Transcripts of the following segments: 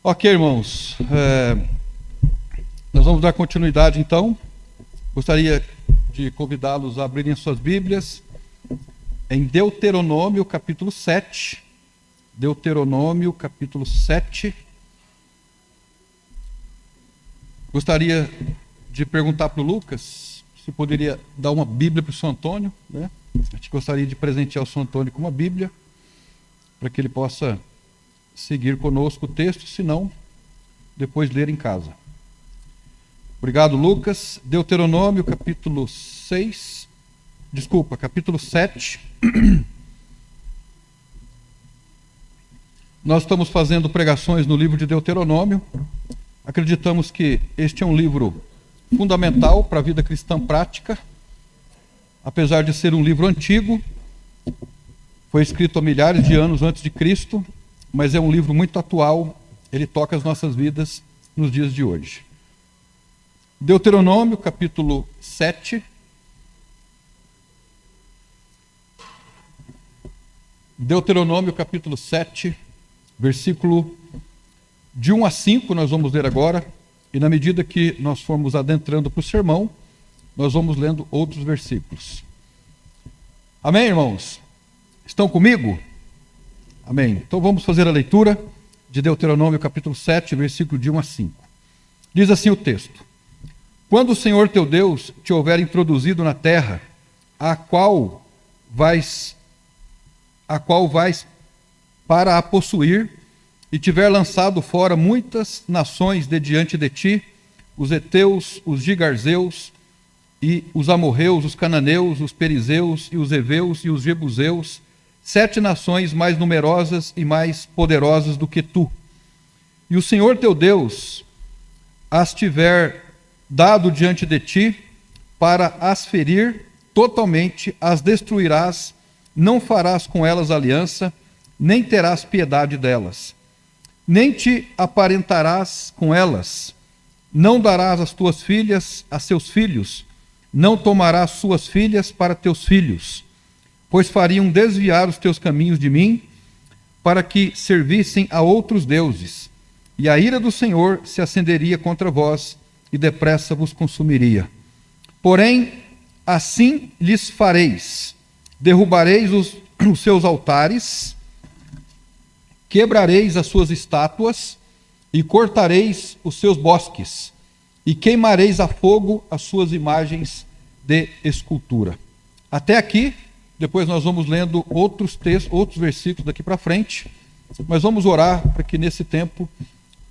Ok, irmãos, nós vamos dar continuidade então. Gostaria de convidá-los a abrirem suas Bíblias em Deuteronômio capítulo 7. Deuteronômio capítulo 7. Gostaria de perguntar para o Lucas se poderia dar uma Bíblia para o São Antônio, né? A gente gostaria de presentear o São Antônio com uma Bíblia, para que ele possa seguir conosco o texto, se não, depois ler em casa. Obrigado, Lucas. Deuteronômio, capítulo 7. Nós estamos fazendo pregações no livro de Deuteronômio. Acreditamos que este é um livro fundamental para a vida cristã prática, apesar de ser um livro antigo. Foi escrito há milhares de anos antes de Cristo, mas é um livro muito atual, ele toca as nossas vidas nos dias de hoje. Deuteronômio, capítulo 7. Deuteronômio, capítulo 7, versículo de 1 a 5, nós vamos ler agora, e na medida que nós formos adentrando para o sermão, nós vamos lendo outros versículos. Amém, irmãos? Estão comigo? Amém. Então vamos fazer a leitura de Deuteronômio capítulo 7, versículo de 1 a 5. Diz assim o texto: Quando o Senhor teu Deus te houver introduzido na terra, a qual vais para a possuir, e tiver lançado fora muitas nações de diante de ti, os heteus, os gigarzeus, e os amorreus, os cananeus, os perizeus, e os heveus, e os jebuseus, 7 nações mais numerosas e mais poderosas do que tu. E o Senhor teu Deus as tiver dado diante de ti, para as ferir totalmente, as destruirás, não farás com elas aliança, nem terás piedade delas. Nem te aparentarás com elas, não darás as tuas filhas a seus filhos, não tomarás suas filhas para teus filhos, pois fariam desviar os teus caminhos de mim, para que servissem a outros deuses, e a ira do Senhor se acenderia contra vós, e depressa vos consumiria. Porém, assim lhes fareis: derrubareis os seus altares, quebrareis as suas estátuas, e cortareis os seus bosques, e queimareis a fogo as suas imagens de escultura. Até aqui. Depois nós vamos lendo outros textos, outros versículos daqui para frente, mas vamos orar para que nesse tempo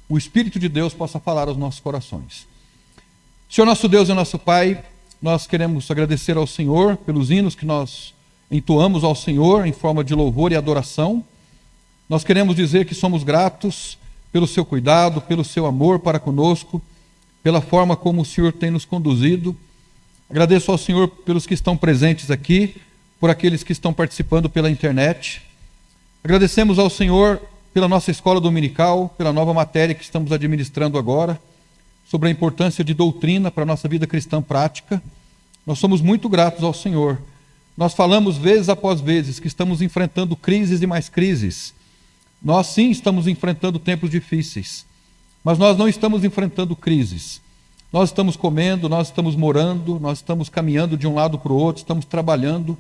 o Espírito de Deus possa falar aos nossos corações. Senhor nosso Deus e nosso Pai, nós queremos agradecer ao Senhor pelos hinos que nós entoamos ao Senhor em forma de louvor e adoração. Nós queremos dizer que somos gratos pelo seu cuidado, pelo seu amor para conosco, pela forma como o Senhor tem nos conduzido. Agradeço ao Senhor pelos que estão presentes aqui, por aqueles que estão participando pela internet. Agradecemos ao Senhor pela nossa escola dominical, pela nova matéria que estamos administrando agora, sobre a importância de doutrina para a nossa vida cristã prática. Nós somos muito gratos ao Senhor. Nós falamos vezes após vezes que estamos enfrentando crises e mais crises. Nós sim estamos enfrentando tempos difíceis, mas nós não estamos enfrentando crises. Nós estamos comendo, nós estamos morando, nós estamos caminhando de um lado para o outro, estamos trabalhando.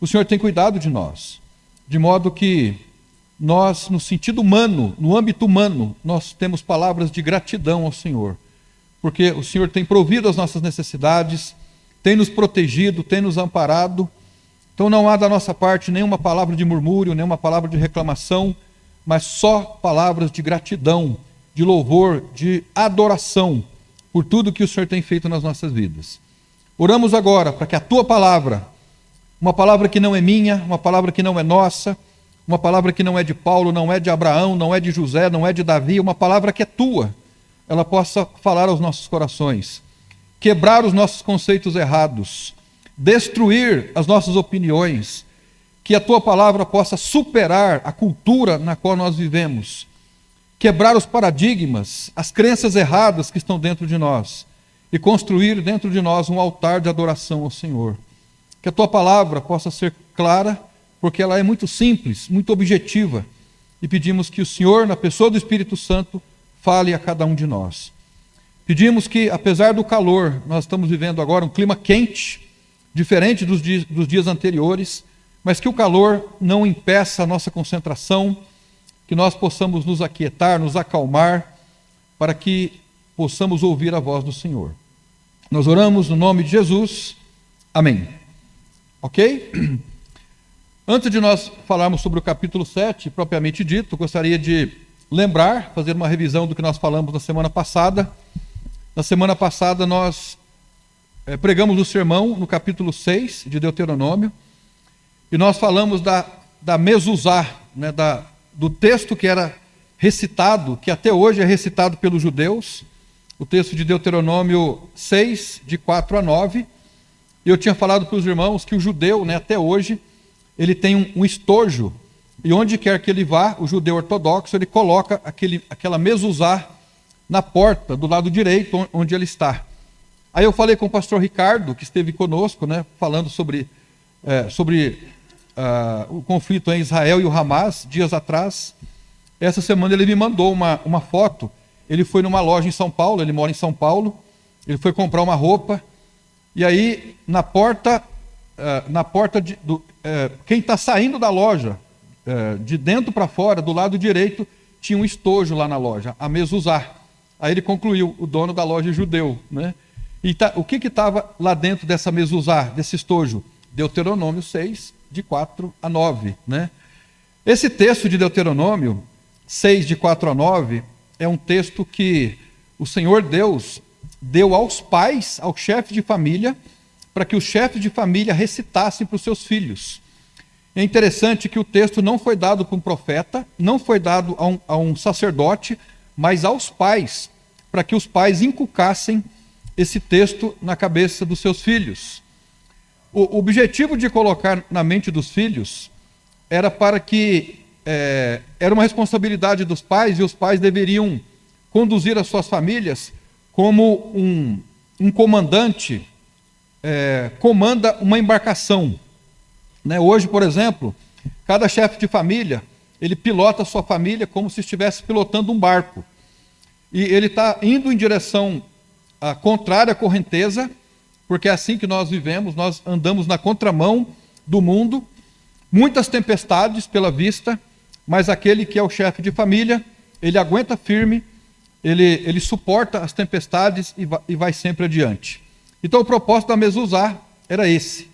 O Senhor tem cuidado de nós, de modo que nós, no sentido humano, no âmbito humano, nós temos palavras de gratidão ao Senhor, porque o Senhor tem provido as nossas necessidades, tem nos protegido, tem nos amparado. Então não há da nossa parte nenhuma palavra de murmúrio, nenhuma palavra de reclamação, mas só palavras de gratidão, de louvor, de adoração por tudo que o Senhor tem feito nas nossas vidas. Oramos agora para que a tua palavra, uma palavra que não é minha, uma palavra que não é nossa, uma palavra que não é de Paulo, não é de Abraão, não é de José, não é de Davi, uma palavra que é tua, ela possa falar aos nossos corações, quebrar os nossos conceitos errados, destruir as nossas opiniões, que a tua palavra possa superar a cultura na qual nós vivemos, quebrar os paradigmas, as crenças erradas que estão dentro de nós, e construir dentro de nós um altar de adoração ao Senhor. Que a tua palavra possa ser clara, porque ela é muito simples, muito objetiva, e pedimos que o Senhor, na pessoa do Espírito Santo, fale a cada um de nós. Pedimos que, apesar do calor, nós estamos vivendo agora um clima quente, diferente dos dias anteriores, mas que o calor não impeça a nossa concentração, que nós possamos nos aquietar, nos acalmar, para que possamos ouvir a voz do Senhor. Nós oramos no nome de Jesus. Amém. Ok? Antes de nós falarmos sobre o capítulo 7, propriamente dito, gostaria de lembrar, fazer uma revisão do que nós falamos na semana passada. Na semana passada nós pregamos o sermão no capítulo 6 de Deuteronômio, e nós falamos da mezuzá, né, do texto que era recitado, que até hoje é recitado pelos judeus, o texto de Deuteronômio 6, de 4 a 9. E eu tinha falado para os irmãos que o judeu, né, até hoje, ele tem um estojo, e onde quer que ele vá, o judeu ortodoxo, ele coloca aquela mezuzá na porta, do lado direito, onde ele está. Aí eu falei com o pastor Ricardo, que esteve conosco, né, falando sobre o conflito em Israel e o Hamas, dias atrás. Essa semana ele me mandou uma foto. Ele foi numa loja em São Paulo, ele mora em São Paulo, ele foi comprar uma roupa, e aí na porta quem está saindo da loja, de dentro para fora, do lado direito, tinha um estojo lá na loja, a mezuzá. Aí ele concluiu, o dono da loja é judeu, né? E o que estava lá dentro dessa mezuzá, desse estojo? Deuteronômio 6, de 4 a 9, né? Esse texto de Deuteronômio 6, de 4 a 9, é um texto que o Senhor Deus deu aos pais, aos chefes de família, para que os chefes de família recitassem para os seus filhos. É interessante que o texto não foi dado para um profeta, não foi dado a um sacerdote, mas aos pais, para que os pais inculcassem esse texto na cabeça dos seus filhos. O objetivo de colocar na mente dos filhos era para que era uma responsabilidade dos pais, e os pais deveriam conduzir as suas famílias como um comandante comanda uma embarcação, né? Hoje, por exemplo, cada chefe de família, ele pilota a sua família como se estivesse pilotando um barco. E ele está indo em direção contrária à correnteza, porque é assim que nós vivemos, nós andamos na contramão do mundo, muitas tempestades pela vista, mas aquele que é o chefe de família, ele aguenta firme, ele suporta as tempestades e vai sempre adiante. Então o propósito da mezuzá era esse.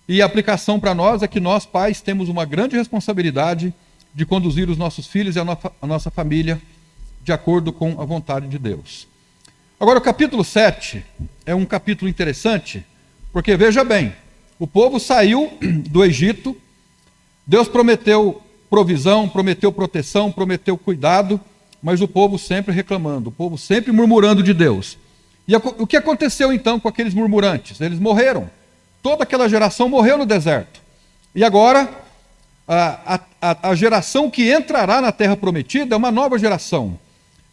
E a aplicação para nós é que nós, pais, temos uma grande responsabilidade de conduzir os nossos filhos e a nossa família de acordo com a vontade de Deus. Agora, o capítulo 7 é um capítulo interessante, porque, veja bem, o povo saiu do Egito, Deus prometeu provisão, prometeu proteção, prometeu cuidado, mas o povo sempre reclamando, o povo sempre murmurando de Deus. E o que aconteceu então com aqueles murmurantes? Eles morreram. Toda aquela geração morreu no deserto. E agora, a geração que entrará na terra prometida é uma nova geração.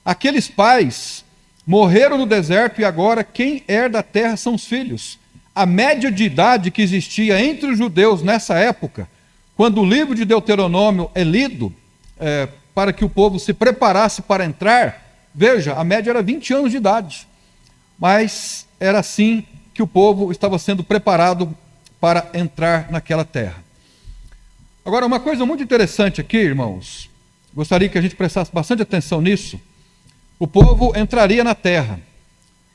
Aqueles pais morreram no deserto, e agora quem herda a terra são os filhos. A média de idade que existia entre os judeus nessa época, quando o livro de Deuteronômio é lido, para que o povo se preparasse para entrar, veja, a média era 20 anos de idade. Mas era assim que o povo estava sendo preparado para entrar naquela terra. Agora, uma coisa muito interessante aqui, irmãos, gostaria que a gente prestasse bastante atenção nisso. O povo entraria na terra.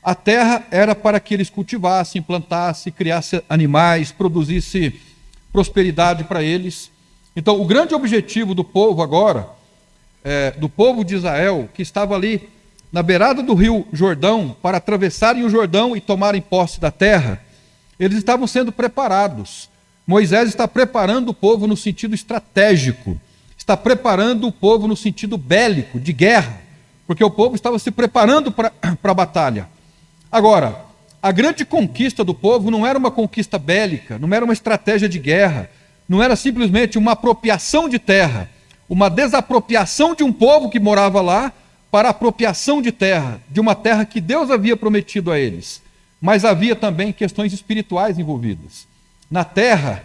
A terra era para que eles cultivassem, plantassem, criassem animais, produzisse prosperidade para eles. Então, o grande objetivo do povo agora, do povo de Israel, que estava ali na beirada do rio Jordão, para atravessarem o Jordão e tomarem posse da terra, eles estavam sendo preparados. Moisés está preparando o povo no sentido estratégico, está preparando o povo no sentido bélico, de guerra, porque o povo estava se preparando para a batalha. Agora, a grande conquista do povo não era uma conquista bélica, não era uma estratégia de guerra, não era simplesmente uma apropriação de terra, uma desapropriação de um povo que morava lá, para a apropriação de terra, de uma terra que Deus havia prometido a eles. Mas havia também questões espirituais envolvidas. Na terra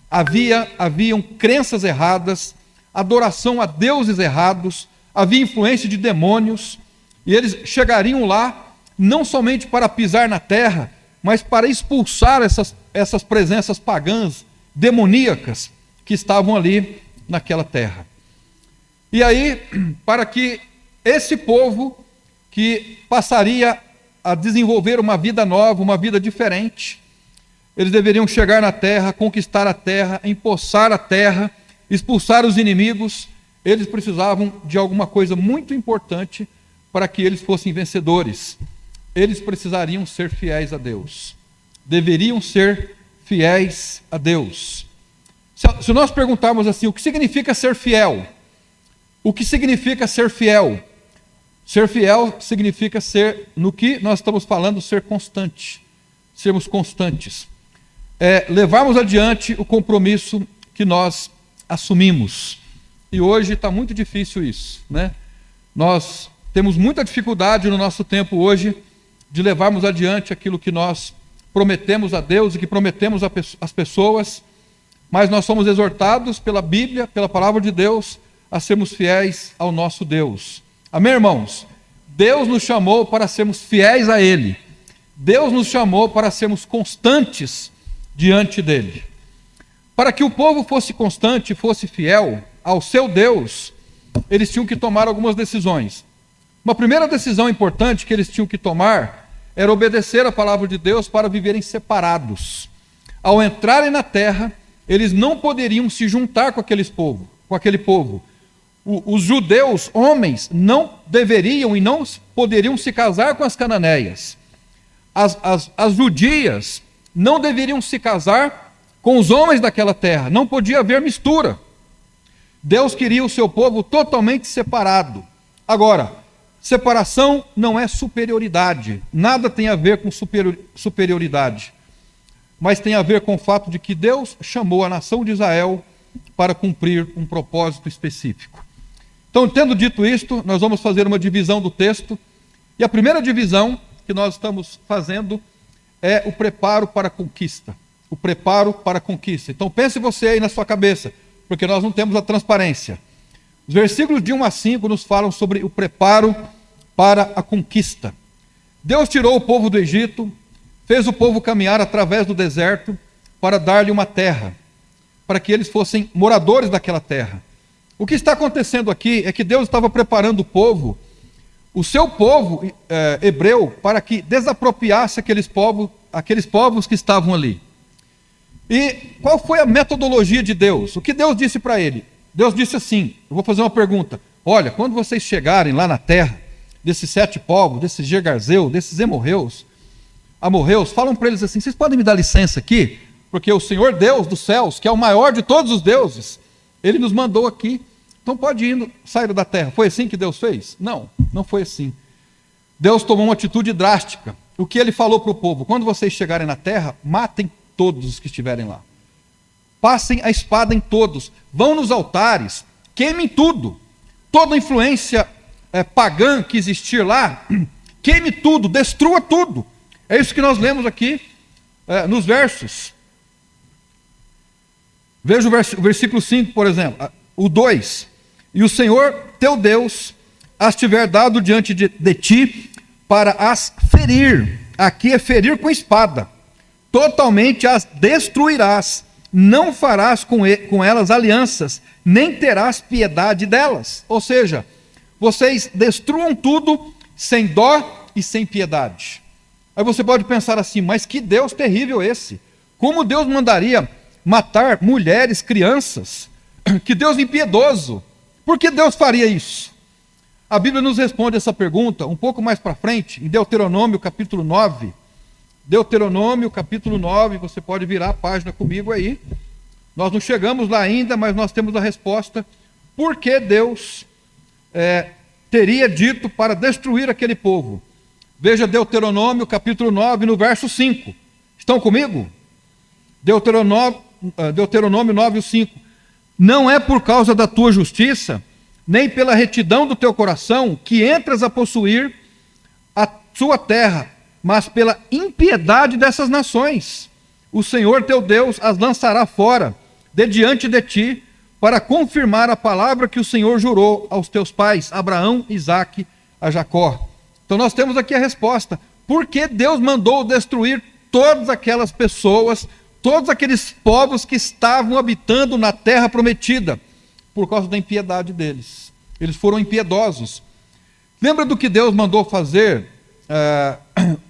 haviam crenças erradas, adoração a deuses errados, havia influência de demônios, E eles chegariam lá, não somente para pisar na terra, mas para expulsar essas presenças pagãs, demoníacas, que estavam ali naquela terra. E aí, para que esse povo que passaria a desenvolver uma vida nova, uma vida diferente, eles deveriam chegar na terra, conquistar a terra, empossar a terra, expulsar os inimigos. Eles precisavam de alguma coisa muito importante para que eles fossem vencedores. Eles precisariam ser fiéis a Deus. Deveriam ser fiéis a Deus. Se nós perguntarmos assim, o que significa ser fiel? O que significa ser fiel? Ser fiel significa ser, no que nós estamos falando, ser constante. Sermos constantes. Levarmos adiante o compromisso que nós assumimos. E hoje está muito difícil isso, né? Nós temos muita dificuldade no nosso tempo hoje de levarmos adiante aquilo que nós prometemos a Deus e que prometemos às pessoas, mas nós somos exortados pela Bíblia, pela palavra de Deus, a sermos fiéis ao nosso Deus. Amém, irmãos? Deus nos chamou para sermos fiéis a Ele. Deus nos chamou para sermos constantes diante dEle. Para que o povo fosse constante, fosse fiel ao seu Deus, eles tinham que tomar algumas decisões. Uma primeira decisão importante que eles tinham que tomar era obedecer a palavra de Deus para viverem separados. Ao entrarem na terra, eles não poderiam se juntar com aquele povo. Os judeus, homens, não deveriam e não poderiam se casar com as cananeias. As judias não deveriam se casar com os homens daquela terra. Não podia haver mistura. Deus queria o seu povo totalmente separado. Agora, separação não é superioridade. Nada tem a ver com superioridade. Mas tem a ver com o fato de que Deus chamou a nação de Israel para cumprir um propósito específico. Então, tendo dito isto, nós vamos fazer uma divisão do texto. E a primeira divisão que nós estamos fazendo é o preparo para a conquista. O preparo para a conquista. Então, pense você aí na sua cabeça, porque nós não temos a transparência. Os versículos de 1 a 5 nos falam sobre o preparo para a conquista. Deus tirou o povo do Egito, fez o povo caminhar através do deserto para dar-lhe uma terra, para que eles fossem moradores daquela terra. O que está acontecendo aqui é que Deus estava preparando o povo, o seu povo hebreu, para que desapropriasse aqueles povos que estavam ali. E qual foi a metodologia de Deus? O que Deus disse para ele? Deus disse assim, eu vou fazer uma pergunta. Olha, quando vocês chegarem lá na terra, desses 7 povos, desses Gergarzeu, desses amorreus, falam para eles assim, vocês podem me dar licença aqui? Porque o Senhor Deus dos céus, que é o maior de todos os deuses, Ele nos mandou aqui, então pode ir, sair da terra. Foi assim que Deus fez? Não, não foi assim. Deus tomou uma atitude drástica. O que Ele falou para o povo? Quando vocês chegarem na terra, matem todos os que estiverem lá. Passem a espada em todos, vão nos altares, queimem tudo, toda a influência pagã que existir lá, queime tudo, destrua tudo. É isso que nós lemos aqui nos versos. Veja o versículo 5, por exemplo, o 2. E o Senhor teu Deus as tiver dado diante de ti para as ferir. Aqui é ferir com espada. Totalmente as destruirás. Não farás com elas alianças, nem terás piedade delas. Ou seja, vocês destruam tudo sem dó e sem piedade. Aí você pode pensar assim, mas que Deus terrível esse? Como Deus mandaria matar mulheres, crianças? Que Deus impiedoso. Por que Deus faria isso? A Bíblia nos responde essa pergunta um pouco mais para frente, em Deuteronômio capítulo 9. Deuteronômio capítulo 9, você pode virar a página comigo aí. Nós não chegamos lá ainda, mas nós temos a resposta. Por que Deus teria dito para destruir aquele povo? Veja Deuteronômio capítulo 9, no verso 5. Estão comigo? Deuteronômio 9, 5. Não é por causa da tua justiça, nem pela retidão do teu coração, que entras a possuir a sua terra, mas pela impiedade dessas nações. O Senhor teu Deus as lançará fora, de diante de ti, para confirmar a palavra que o Senhor jurou aos teus pais, Abraão, Isaque, a Jacó. Então nós temos aqui a resposta. Por que Deus mandou destruir todas aquelas pessoas, todos aqueles povos que estavam habitando na terra prometida? Por causa da impiedade deles. Eles foram impiedosos. Lembra do que Deus mandou fazer?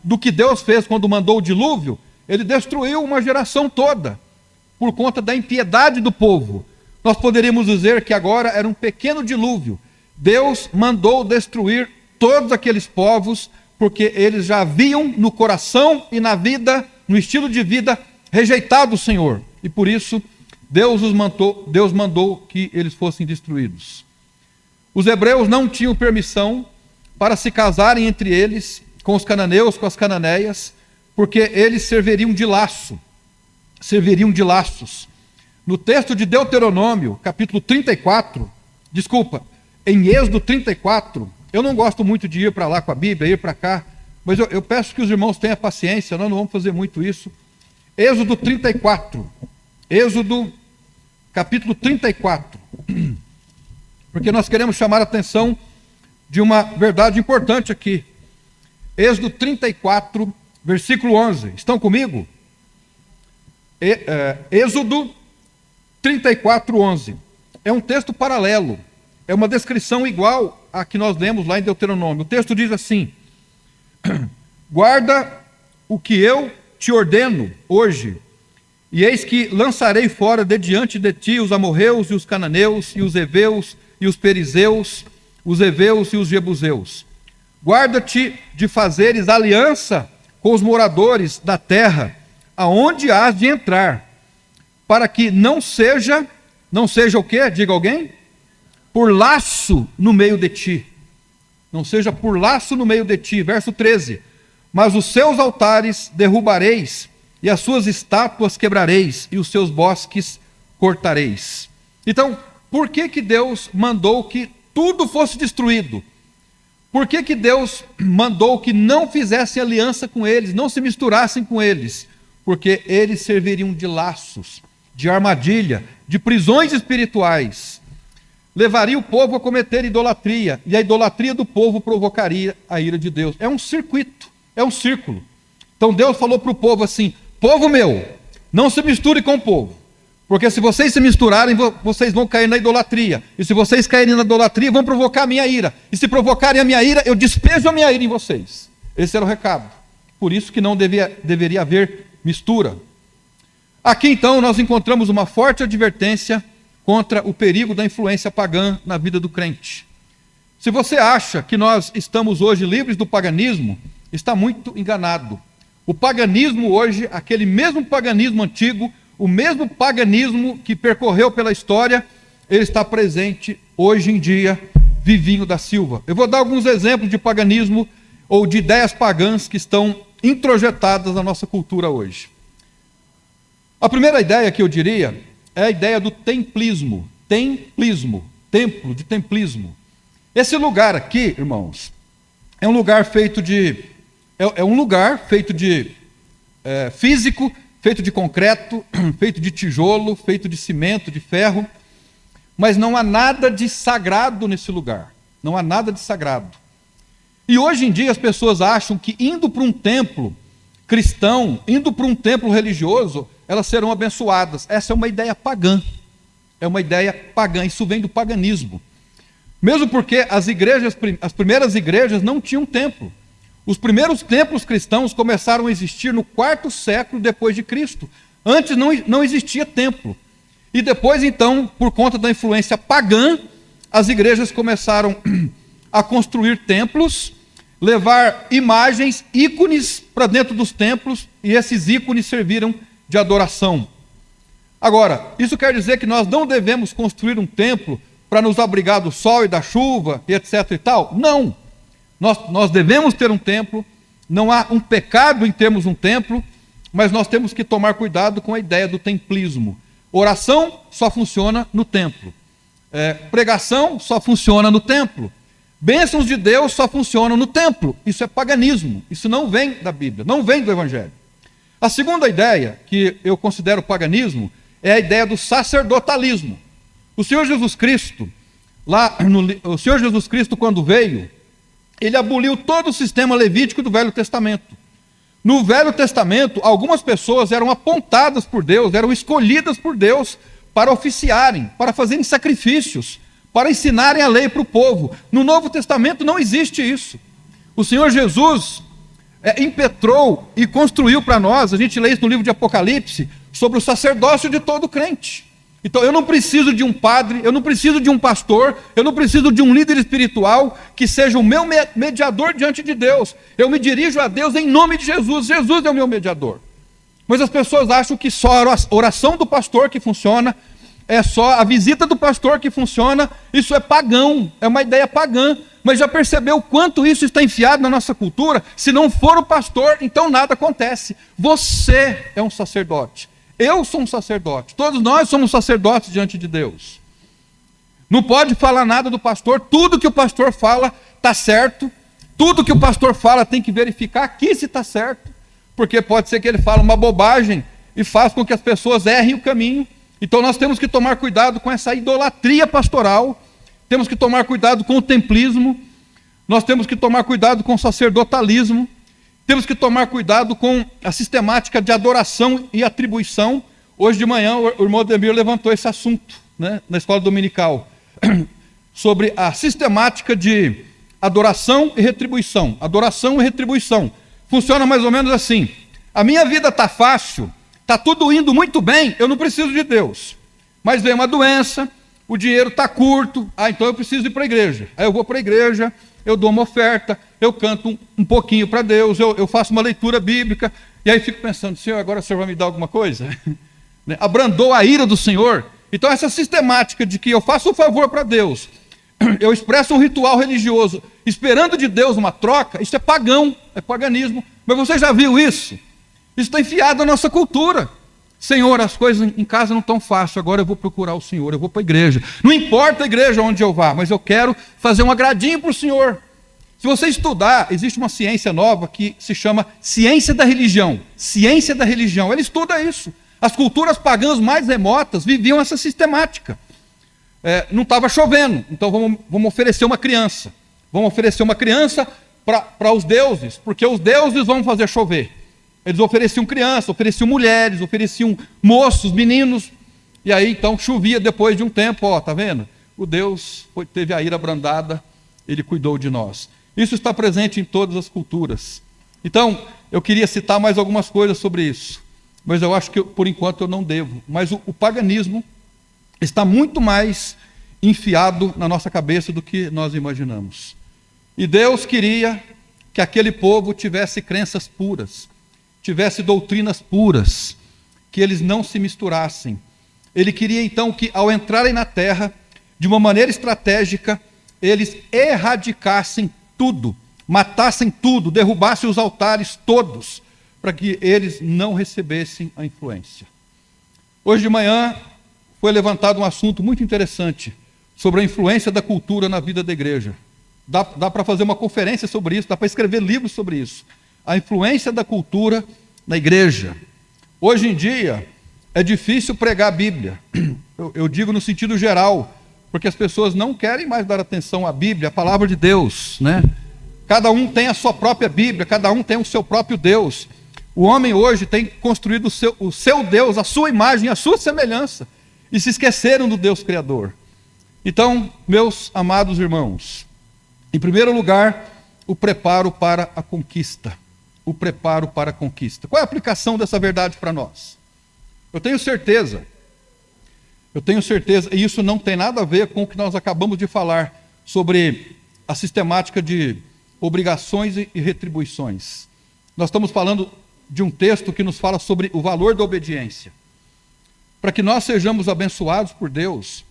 Do que Deus fez quando mandou o dilúvio? Ele destruiu uma geração toda, por conta da impiedade do povo. Nós poderíamos dizer que agora era um pequeno dilúvio. Deus mandou destruir todos aqueles povos, porque eles já haviam no coração e na vida, no estilo de vida, rejeitado o Senhor. E por isso, Deus mandou que eles fossem destruídos. Os hebreus não tinham permissão para se casarem entre eles, com os cananeus, com as cananeias, porque eles serviriam de laços. No texto de Deuteronômio, capítulo 34, em Êxodo 34, eu não gosto muito de ir para lá com a Bíblia, ir para cá, mas eu peço que os irmãos tenham paciência, nós não vamos fazer muito isso. Êxodo 34, Êxodo capítulo 34, porque nós queremos chamar a atenção de uma verdade importante aqui. Êxodo 34, versículo 11. Estão comigo? Êxodo 34, 11. É um texto paralelo. É uma descrição igual à que nós lemos lá em Deuteronômio. O texto diz assim: guarda o que eu te ordeno hoje, e eis que lançarei fora de diante de ti os amorreus e os cananeus e os heveus e os perizeus, os heveus e os jebuseus. Guarda-te de fazeres aliança com os moradores da terra, aonde hás de entrar, para que não seja o quê? Diga alguém? Por laço no meio de ti. Não seja por laço no meio de ti. Verso 13. Mas os seus altares derrubareis, e as suas estátuas quebrareis, e os seus bosques cortareis. Então, por que Deus mandou que tudo fosse destruído? Por que Deus mandou que não fizessem aliança com eles, não se misturassem com eles? Porque eles serviriam de laços, de armadilha, de prisões espirituais. Levaria o povo a cometer idolatria, e a idolatria do povo provocaria a ira de Deus. É um circuito, é um círculo. Então Deus falou para o povo assim: povo meu, não se misture com o povo, porque se vocês se misturarem, vocês vão cair na idolatria, e se vocês caírem na idolatria, vão provocar a minha ira, e se provocarem a minha ira, eu despejo a minha ira em vocês. Esse era o recado. Por isso que não deveria haver mistura. Aqui então nós encontramos uma forte advertência contra o perigo da influência pagã na vida do crente. Se você acha que nós estamos hoje livres do paganismo, está muito enganado. O paganismo hoje, aquele mesmo paganismo antigo, o mesmo paganismo que percorreu pela história, ele está presente hoje em dia. Vivinho da Silva. Eu vou dar alguns exemplos de paganismo ou de ideias pagãs que estão introjetadas na nossa cultura hoje. A primeira ideia que eu diria é a ideia do templismo. Templo de templismo. Esse lugar aqui, irmãos, é um lugar feito de físico, feito de concreto, feito de tijolo, feito de cimento, de ferro, mas não há nada de sagrado nesse lugar. Não há nada de sagrado. E hoje em dia as pessoas acham que indo para um templo cristão, indo para um templo religioso, elas serão abençoadas. Essa é uma ideia pagã. É uma ideia pagã. Isso vem do paganismo. Mesmo porque as primeiras igrejas não tinham templo. Os primeiros templos cristãos começaram a existir no 4º século depois de Cristo. Antes não existia templo. E depois, então, por conta da influência pagã, as igrejas começaram a construir templos, levar imagens, ícones para dentro dos templos, e esses ícones serviram de adoração. Agora, isso quer dizer que nós não devemos construir um templo para nos abrigar do sol e da chuva, e etc e tal? Não. Nós devemos ter um templo, não há um pecado em termos um templo, mas nós temos que tomar cuidado com a ideia do templismo. Oração só funciona no templo. Pregação só funciona no templo. Bênçãos de Deus só funcionam no templo. Isso é paganismo. Isso não vem da Bíblia, não vem do Evangelho. A segunda ideia, que eu considero paganismo, é a ideia do sacerdotalismo. O Senhor Jesus Cristo, quando veio, ele aboliu todo o sistema levítico do Velho Testamento. No Velho Testamento, algumas pessoas eram apontadas por Deus, eram escolhidas por Deus para oficiarem, para fazerem sacrifícios, para ensinarem a lei para o povo. No Novo Testamento não existe isso. O Senhor Jesus impetrou e construiu para nós, a gente lê isso no livro de Apocalipse, sobre o sacerdócio de todo crente. Então eu não preciso de um padre, eu não preciso de um pastor, eu não preciso de um líder espiritual que seja o meu mediador diante de Deus. Eu me dirijo a Deus em nome de Jesus, Jesus é o meu mediador. Mas as pessoas acham que só a oração do pastor que funciona, é só a visita do pastor que funciona, isso é pagão, é uma ideia pagã. Mas já percebeu o quanto isso está enfiado na nossa cultura? Se não for o pastor, então nada acontece. Você é um sacerdote. Eu sou um sacerdote. Todos nós somos sacerdotes diante de Deus. Não pode falar nada do pastor. Tudo que o pastor fala está certo. Tudo que o pastor fala tem que verificar aqui se está certo. Porque pode ser que ele fale uma bobagem e faça com que as pessoas errem o caminho. Então nós temos que tomar cuidado com essa idolatria pastoral. Temos que tomar cuidado com o templismo. Nós temos que tomar cuidado com o sacerdotalismo. Temos que tomar cuidado com a sistemática de adoração e atribuição. Hoje de manhã o irmão Ademir levantou esse assunto, né, na escola dominical, sobre a sistemática de adoração e retribuição. Adoração e retribuição. Funciona mais ou menos assim. A minha vida está fácil, está tudo indo muito bem, eu não preciso de Deus. Mas vem uma doença, o dinheiro está curto, então eu preciso ir para a igreja. Aí eu vou para a igreja, eu dou uma oferta, eu canto um pouquinho para Deus, eu faço uma leitura bíblica, e aí fico pensando, Senhor, agora o Senhor vai me dar alguma coisa? Abrandou a ira do Senhor? Então essa sistemática de que eu faço um favor para Deus, eu expresso um ritual religioso, esperando de Deus uma troca, isso é pagão, é paganismo. Mas você já viu isso? Isso está enfiado na nossa cultura. Senhor, as coisas em casa não estão fáceis, agora eu vou procurar o Senhor, eu vou para a igreja. Não importa a igreja onde eu vá, mas eu quero fazer um agradinho para o Senhor. Se você estudar, existe uma ciência nova que se chama ciência da religião. Ciência da religião, ele estuda isso. As culturas pagãs mais remotas viviam essa sistemática. Não estava chovendo, então vamos oferecer uma criança. Vamos oferecer uma criança para os deuses, porque os deuses vão fazer chover. Eles ofereciam crianças, ofereciam mulheres, ofereciam moços, meninos. E aí então chovia depois de um tempo, tá vendo? O Deus teve a ira abrandada, ele cuidou de nós. Isso está presente em todas as culturas. Então, eu queria citar mais algumas coisas sobre isso. Mas eu acho que por enquanto eu não devo. Mas o paganismo está muito mais enfiado na nossa cabeça do que nós imaginamos. E Deus queria que aquele povo tivesse crenças puras, tivesse doutrinas puras, que eles não se misturassem. Ele queria então que ao entrarem na terra, de uma maneira estratégica, eles erradicassem tudo, matassem tudo, derrubassem os altares todos, para que eles não recebessem a influência. Hoje de manhã foi levantado um assunto muito interessante sobre a influência da cultura na vida da igreja. Dá para fazer uma conferência sobre isso, dá para escrever livros sobre isso. A influência da cultura na igreja. Hoje em dia, é difícil pregar a Bíblia. Eu digo no sentido geral, porque as pessoas não querem mais dar atenção à Bíblia, à palavra de Deus, né? Cada um tem a sua própria Bíblia, cada um tem o seu próprio Deus. O homem hoje tem construído o seu Deus, a sua imagem, a sua semelhança, e se esqueceram do Deus Criador. Então, meus amados irmãos, em primeiro lugar, o preparo para a conquista. O preparo para a conquista. Qual é a aplicação dessa verdade para nós? Eu tenho certeza, e isso não tem nada a ver com o que nós acabamos de falar sobre a sistemática de obrigações e retribuições. Nós estamos falando de um texto que nos fala sobre o valor da obediência. Para que nós sejamos abençoados por Deus,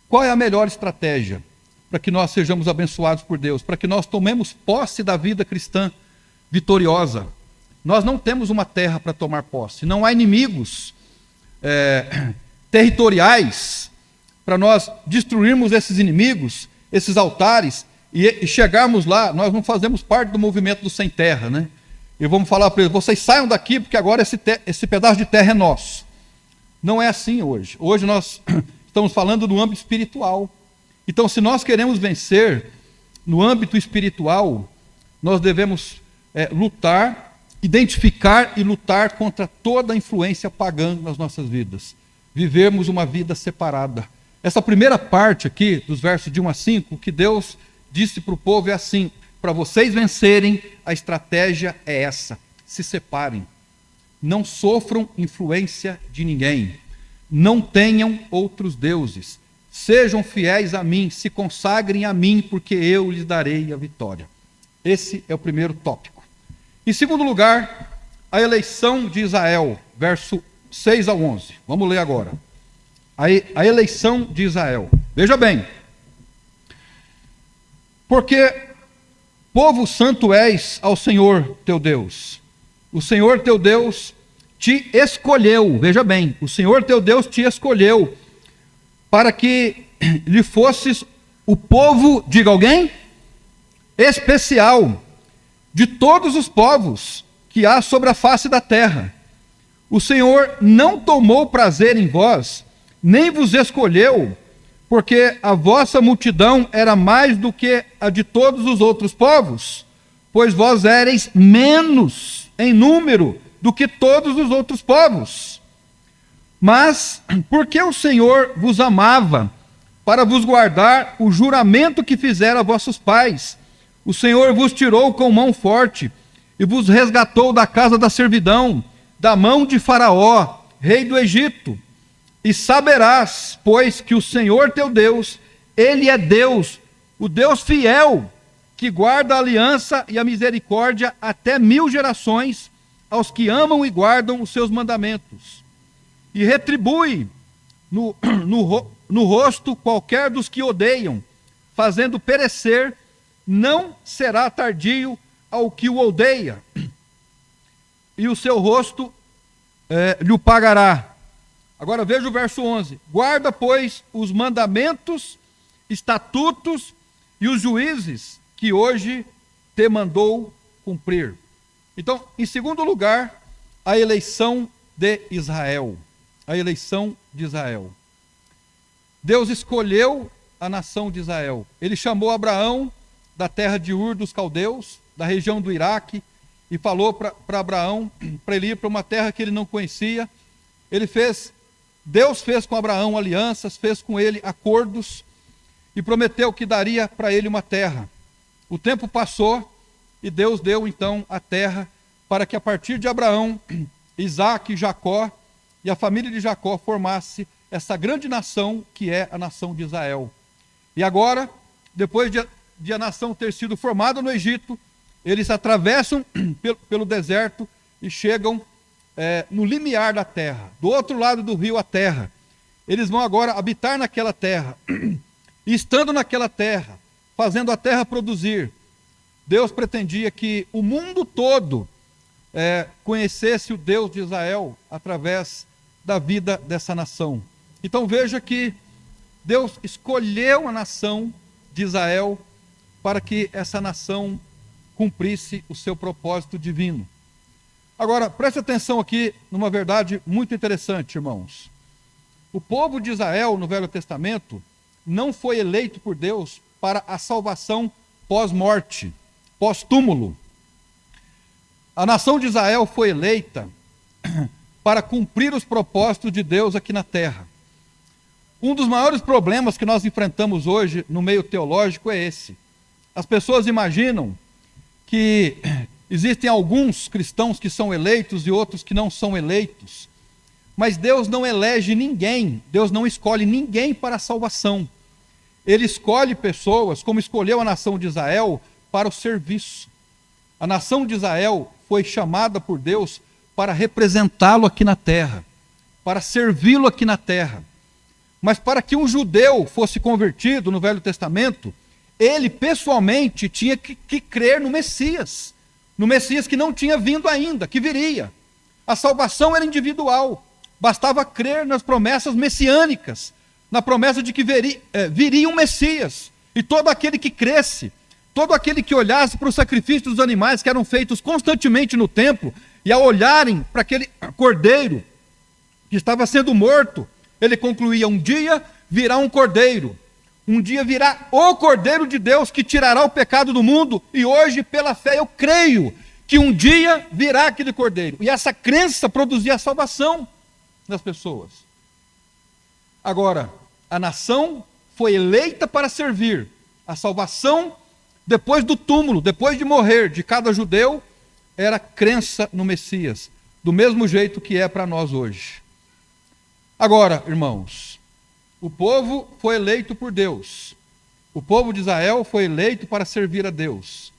qual é a melhor estratégia para que nós sejamos abençoados por Deus? Para que nós tomemos posse da vida cristã vitoriosa. Nós não temos uma terra para tomar posse, não há inimigos territoriais para nós destruirmos esses inimigos, esses altares, e chegarmos lá. Nós não fazemos parte do movimento do sem terra, né? E vamos falar para eles, vocês saiam daqui porque agora esse pedaço de terra é nosso. Não é assim hoje. Hoje nós estamos falando do âmbito espiritual. Então, se nós queremos vencer, no âmbito espiritual, nós devemos lutar, identificar e lutar contra toda a influência pagã nas nossas vidas. Vivermos uma vida separada. Essa primeira parte aqui, dos versos de 1 a 5, que Deus disse para o povo é assim: para vocês vencerem, a estratégia é essa: se separem. Não sofram influência de ninguém. Não tenham outros deuses. Sejam fiéis a mim, se consagrem a mim, porque eu lhes darei a vitória. Esse é o primeiro tópico. Em segundo lugar, a eleição de Israel, verso 6 ao 11. Vamos ler agora. A eleição de Israel. Veja bem. Porque povo santo és ao Senhor teu Deus. O Senhor teu Deus te escolheu. Veja bem, o Senhor teu Deus te escolheu para que lhe fosses o povo, diga alguém, especial de todos os povos que há sobre a face da terra. O Senhor não tomou prazer em vós, nem vos escolheu, porque a vossa multidão era mais do que a de todos os outros povos, pois vós éreis menos em número do que todos os outros povos. Mas porque o Senhor vos amava, para vos guardar o juramento que fizera a vossos pais, o Senhor vos tirou com mão forte e vos resgatou da casa da servidão, da mão de Faraó, rei do Egito. E saberás, pois, que o Senhor teu Deus, Ele é Deus, o Deus fiel, que guarda a aliança e a misericórdia até 1000 gerações aos que amam e guardam os seus mandamentos. E retribui no rosto qualquer dos que odeiam, fazendo perecer, não será tardio ao que o odeia, e o seu rosto lhe o pagará. Agora veja o verso 11. Guarda, pois, os mandamentos, estatutos e os juízes que hoje te mandou cumprir. Então, em segundo lugar, a eleição de Israel. A eleição de Israel. Deus escolheu a nação de Israel. Ele chamou Abraão da terra de Ur dos Caldeus, da região do Iraque, e falou para Abraão, para ele ir para uma terra que ele não conhecia. Deus fez com Abraão alianças, fez com ele acordos, e prometeu que daria para ele uma terra. O tempo passou, e Deus deu então a terra, para que a partir de Abraão, Isaque e Jacó, e a família de Jacó formasse essa grande nação que é a nação de Israel. E agora, depois de a nação ter sido formada no Egito, eles atravessam pelo deserto e chegam no limiar da terra, do outro lado do rio a terra. Eles vão agora habitar naquela terra. E estando naquela terra, fazendo a terra produzir, Deus pretendia que o mundo todo conhecesse o Deus de Israel através da vida dessa nação. Então veja que Deus escolheu a nação de Israel para que essa nação cumprisse o seu propósito divino. Agora, preste atenção aqui numa verdade muito interessante, irmãos. O povo de Israel, no Velho Testamento, não foi eleito por Deus para a salvação pós-morte, pós-túmulo. A nação de Israel foi eleita para cumprir os propósitos de Deus aqui na terra. Um dos maiores problemas que nós enfrentamos hoje no meio teológico é esse. As pessoas imaginam que existem alguns cristãos que são eleitos e outros que não são eleitos. Mas Deus não elege ninguém, Deus não escolhe ninguém para a salvação. Ele escolhe pessoas, como escolheu a nação de Israel, para o serviço. A nação de Israel foi chamada por Deus para representá-lo aqui na terra, para servi-lo aqui na terra. Mas para que um judeu fosse convertido no Velho Testamento, ele pessoalmente tinha que crer no Messias que não tinha vindo ainda, que viria. A salvação era individual, bastava crer nas promessas messiânicas, na promessa de que viria um Messias, e todo aquele que cresce, todo aquele que olhasse para o sacrifício dos animais que eram feitos constantemente no templo, e ao olharem para aquele cordeiro que estava sendo morto, ele concluía: um dia virá um cordeiro, Um dia virá o Cordeiro de Deus que tirará o pecado do mundo, e hoje, pela fé, eu creio que um dia virá aquele Cordeiro. E essa crença produzia a salvação das pessoas. Agora, a nação foi eleita para servir. A salvação, depois do túmulo, depois de morrer de cada judeu, era crença no Messias, do mesmo jeito que é para nós hoje. Agora, irmãos, o povo foi eleito por Deus. O povo de Israel foi eleito para servir a Deus.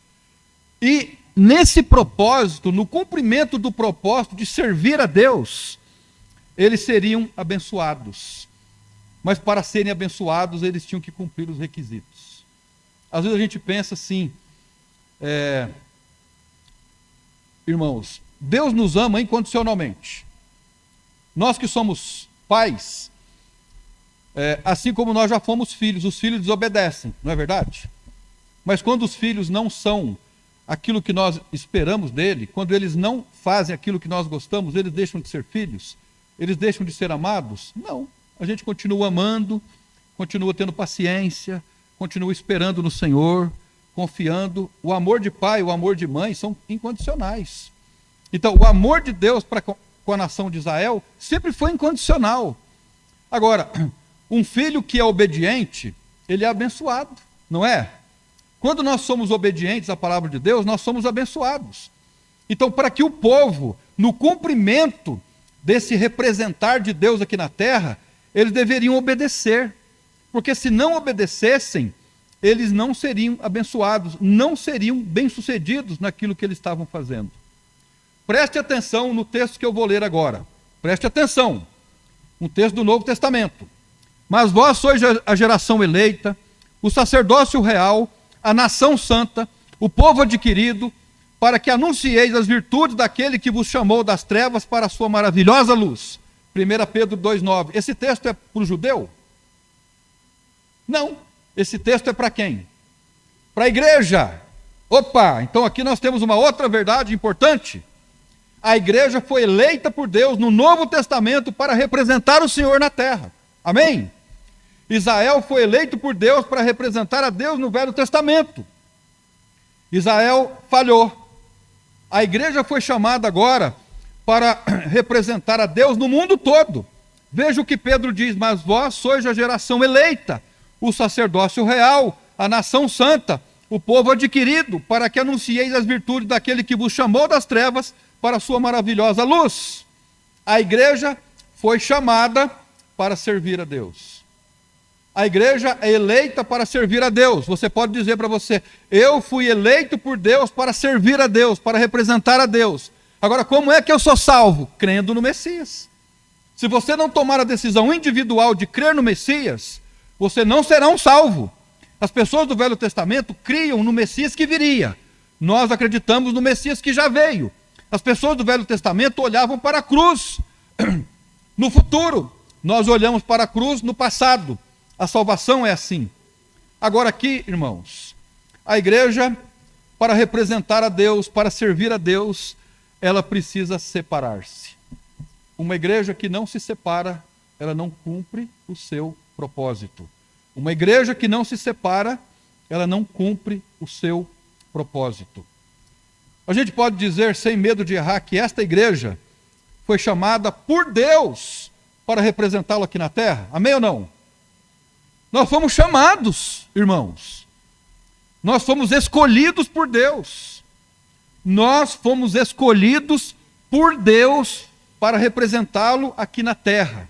E nesse propósito, no cumprimento do propósito de servir a Deus, eles seriam abençoados. Mas para serem abençoados, eles tinham que cumprir os requisitos. Às vezes a gente pensa assim, irmãos, Deus nos ama incondicionalmente. Nós que somos pais, assim como nós já fomos filhos, os filhos desobedecem, não é verdade? Mas quando os filhos não são aquilo que nós esperamos dele, quando eles não fazem aquilo que nós gostamos, eles deixam de ser filhos? Eles deixam de ser amados? Não. A gente continua amando, continua tendo paciência, continua esperando no Senhor, confiando. O amor de pai, o amor de mãe são incondicionais. Então, o amor de Deus para com a nação de Israel sempre foi incondicional. Agora, um filho que é obediente, ele é abençoado, não é? Quando nós somos obedientes à palavra de Deus, nós somos abençoados. Então, para que o povo, no cumprimento desse representar de Deus aqui na terra, eles deveriam obedecer. Porque se não obedecessem, eles não seriam abençoados, não seriam bem-sucedidos naquilo que eles estavam fazendo. Preste atenção no texto que eu vou ler agora. Preste atenção. Um texto do Novo Testamento. Mas vós sois a geração eleita, o sacerdócio real, a nação santa, o povo adquirido, para que anuncieis as virtudes daquele que vos chamou das trevas para a sua maravilhosa luz. 1 Pedro 2,9. Esse texto é para o judeu? Não. Esse texto é para quem? Para a igreja. Opa, então aqui nós temos uma outra verdade importante. A igreja foi eleita por Deus no Novo Testamento para representar o Senhor na terra. Amém? Israel foi eleito por Deus para representar a Deus no Velho Testamento. Israel falhou. A igreja foi chamada agora para representar a Deus no mundo todo. Veja o que Pedro diz: mas vós sois a geração eleita, o sacerdócio real, a nação santa, o povo adquirido, para que anuncieis as virtudes daquele que vos chamou das trevas para a sua maravilhosa luz. A igreja foi chamada para servir a Deus. A igreja é eleita para servir a Deus. Você pode dizer para você: eu fui eleito por Deus para servir a Deus, para representar a Deus. Agora, como é que eu sou salvo? Crendo no Messias. Se você não tomar a decisão individual de crer no Messias, você não será um salvo. As pessoas do Velho Testamento criam no Messias que viria. Nós acreditamos no Messias que já veio. As pessoas do Velho Testamento olhavam para a cruz no futuro. Nós olhamos para a cruz no passado. A salvação é assim. Agora aqui, irmãos, a igreja, para representar a Deus, para servir a Deus, ela precisa separar-se. Uma igreja que não se separa, ela não cumpre o seu propósito. Uma igreja que não se separa, ela não cumpre o seu propósito. A gente pode dizer, sem medo de errar, que esta igreja foi chamada por Deus para representá-lo aqui na terra. Amém ou não? Nós fomos chamados, irmãos. Nós fomos escolhidos por Deus. Nós fomos escolhidos por Deus para representá-lo aqui na terra.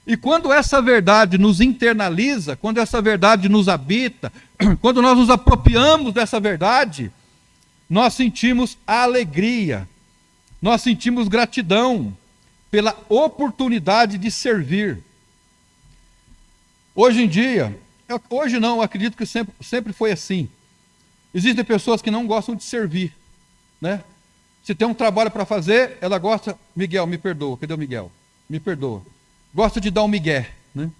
E quando essa verdade nos internaliza, quando essa verdade nos habita, quando nós nos apropriamos dessa verdade, nós sentimos alegria, nós sentimos gratidão pela oportunidade de servir. Hoje em dia, hoje não, eu acredito que sempre foi assim. Existem pessoas que não gostam de servir, né? Se tem um trabalho para fazer, ela gosta... Miguel, me perdoa. Cadê o Miguel? Me perdoa. Gosta de dar um migué, né?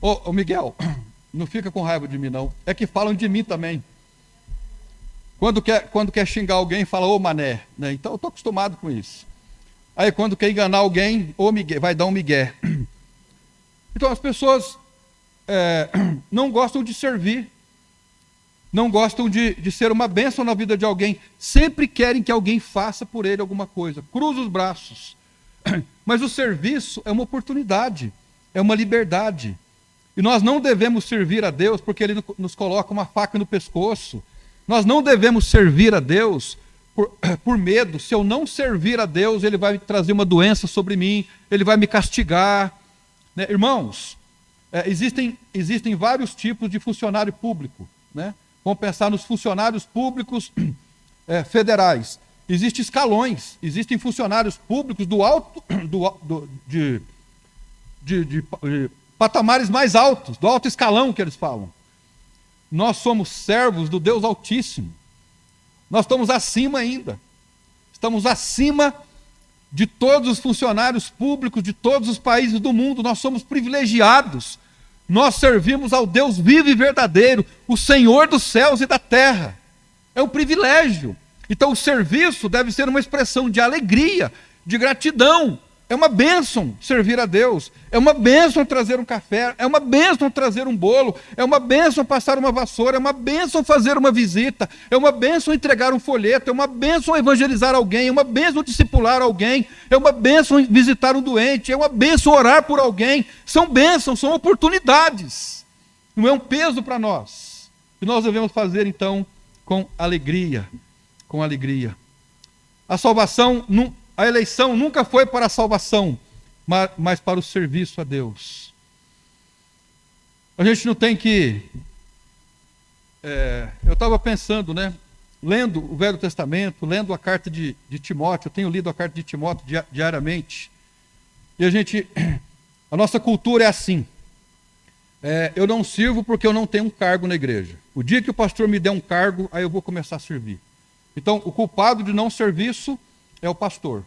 Ô Miguel, não fica com raiva de mim, não. É que falam de mim também. Quando quer xingar alguém, fala, ô mané, né? Então eu estou acostumado com isso. Aí quando quer enganar alguém, ô migué, vai dar um migué. Então as pessoas não gostam de servir, não gostam de ser uma bênção na vida de alguém, sempre querem que alguém faça por ele alguma coisa, cruza os braços. Mas o serviço é uma oportunidade, é uma liberdade. E nós não devemos servir a Deus porque Ele nos coloca uma faca no pescoço. Nós não devemos servir a Deus por medo. Se eu não servir a Deus, Ele vai trazer uma doença sobre mim, Ele vai me castigar. Né? Irmãos, existem vários tipos de funcionário público. Né? Vamos pensar nos funcionários públicos federais. Existem escalões, existem funcionários públicos de patamares mais altos, do alto escalão que eles falam. Nós somos servos do Deus Altíssimo. Nós estamos acima ainda. Estamos acima de todos os funcionários públicos de todos os países do mundo. Nós somos privilegiados. Nós servimos ao Deus vivo e verdadeiro, o Senhor dos céus e da terra. É um privilégio. Então o serviço deve ser uma expressão de alegria, de gratidão. É uma bênção servir a Deus, é uma bênção trazer um café, é uma bênção trazer um bolo, é uma bênção passar uma vassoura, é uma bênção fazer uma visita, é uma bênção entregar um folheto, é uma bênção evangelizar alguém, é uma bênção discipular alguém, é uma bênção visitar um doente, é uma bênção orar por alguém. São bênçãos, são oportunidades, não é um peso para nós. E nós devemos fazer então com alegria, com alegria. A eleição nunca foi para a salvação, mas para o serviço a Deus. A gente não tem que... eu estava pensando, né? Lendo o Velho Testamento, lendo a carta de Timóteo, eu tenho lido a carta de Timóteo diariamente, e a nossa cultura é assim. Eu não sirvo porque eu não tenho um cargo na igreja. O dia que o pastor me der um cargo, aí eu vou começar a servir. Então, o culpado de não serviço é o pastor.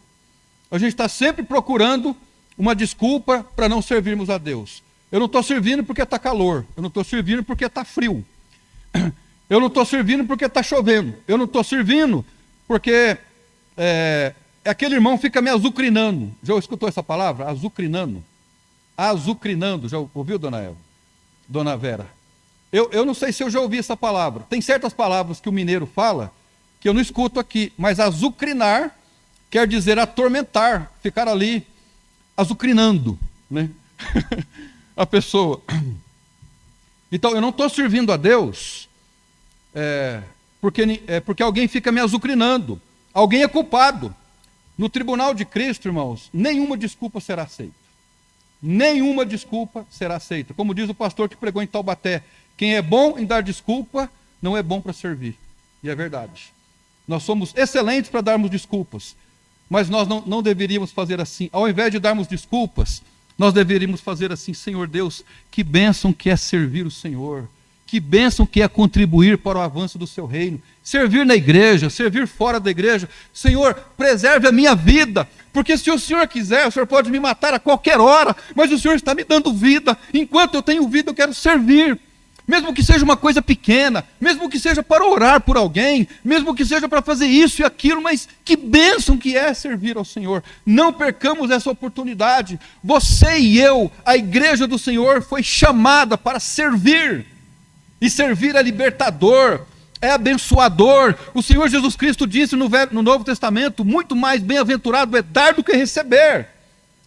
A gente está sempre procurando uma desculpa para não servirmos a Deus. Eu não estou servindo porque está calor. Eu não estou servindo porque está frio. Eu não estou servindo porque está chovendo. Eu não estou servindo porque aquele irmão fica me azucrinando. Já escutou essa palavra? Azucrinando. Azucrinando. Já ouviu, dona Eva? Dona Vera? Eu não sei se eu já ouvi essa palavra. Tem certas palavras que o mineiro fala que eu não escuto aqui, mas azucrinar quer dizer atormentar, ficar ali azucrinando, né? A pessoa. Então, eu não estou servindo a Deus porque alguém fica me azucrinando. Alguém é culpado. No tribunal de Cristo, irmãos, nenhuma desculpa será aceita. Nenhuma desculpa será aceita. Como diz o pastor que pregou em Taubaté, quem é bom em dar desculpa, não é bom para servir. E é verdade. Nós somos excelentes para darmos desculpas, mas nós não deveríamos fazer assim. Ao invés de darmos desculpas, nós deveríamos fazer assim: Senhor Deus, que bênção que é servir o Senhor, que bênção que é contribuir para o avanço do seu reino, servir na igreja, servir fora da igreja. Senhor, preserve a minha vida, porque se o Senhor quiser, o Senhor pode me matar a qualquer hora, mas o Senhor está me dando vida. Enquanto eu tenho vida, eu quero servir. Mesmo que seja uma coisa pequena, mesmo que seja para orar por alguém, mesmo que seja para fazer isso e aquilo, mas que bênção que é servir ao Senhor. Não percamos essa oportunidade. Você e eu, a igreja do Senhor, foi chamada para servir. E servir é libertador, é abençoador. O Senhor Jesus Cristo disse no Novo Testamento: muito mais bem-aventurado é dar do que receber.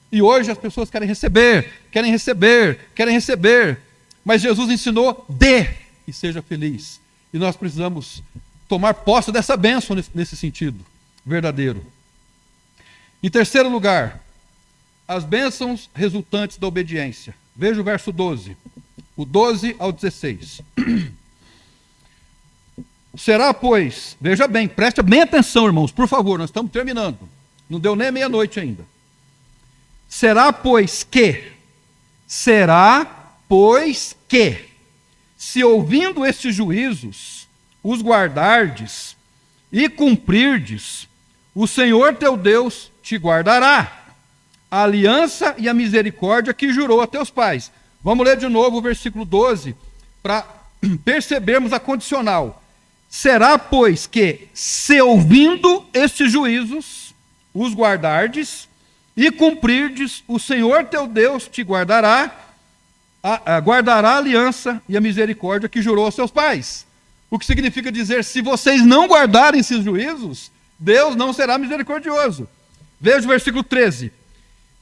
E hoje as pessoas querem receber, querem receber, querem receber. Mas Jesus ensinou: dê e seja feliz. E nós precisamos tomar posse dessa bênção nesse sentido verdadeiro. Em terceiro lugar, as bênçãos resultantes da obediência. Veja o verso 12, o 12 ao 16. Será, pois, veja bem, preste bem atenção, irmãos, por favor, nós estamos terminando. Não deu nem meia-noite ainda. Será, pois, que, se ouvindo estes juízos, os guardardes e cumprirdes, o Senhor teu Deus te guardará a aliança e a misericórdia que jurou a teus pais. Vamos ler de novo o versículo 12, para percebermos a condicional. Será, pois, que, se ouvindo estes juízos, os guardardes e cumprirdes, o Senhor teu Deus te guardará guardará a aliança e a misericórdia que jurou aos seus pais. O que significa dizer, se vocês não guardarem esses juízos, Deus não será misericordioso. Veja o versículo 13.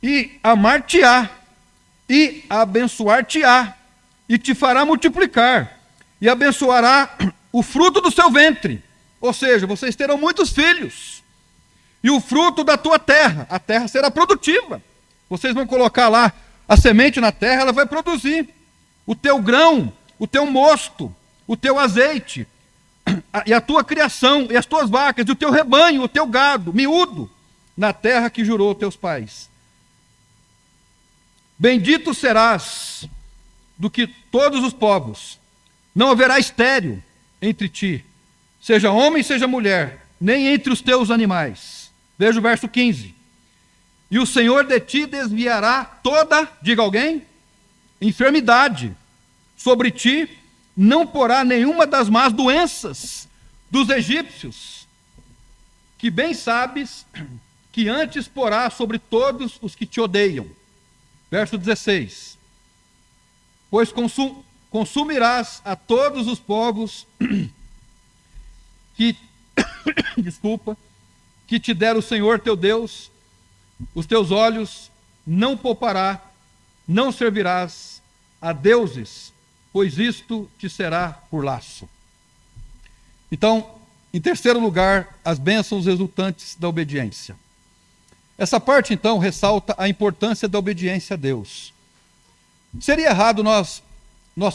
E amar-te-á, e abençoar-te-á, e te fará multiplicar, e abençoará o fruto do seu ventre. Ou seja, vocês terão muitos filhos. E o fruto da tua terra, a terra será produtiva. Vocês vão colocar lá a semente na terra, ela vai produzir. O teu grão, o teu mosto, o teu azeite, e a tua criação, e as tuas vacas, e o teu rebanho, o teu gado, miúdo, na terra que jurou aos teus pais. Bendito serás do que todos os povos. Não haverá estéril entre ti, seja homem, seja mulher, nem entre os teus animais. Veja o verso 15. E o Senhor de ti desviará toda, diga alguém, enfermidade. Sobre ti não porá nenhuma das más doenças dos egípcios, que bem sabes que antes porá sobre todos os que te odeiam. Verso 16. Pois consumirás a todos os povos que, que te der o Senhor teu Deus, os teus olhos não poupará, não servirás a deuses, pois isto te será por laço. Então, em terceiro lugar, as bênçãos resultantes da obediência. Essa parte, então, ressalta a importância da obediência a Deus. Seria errado nós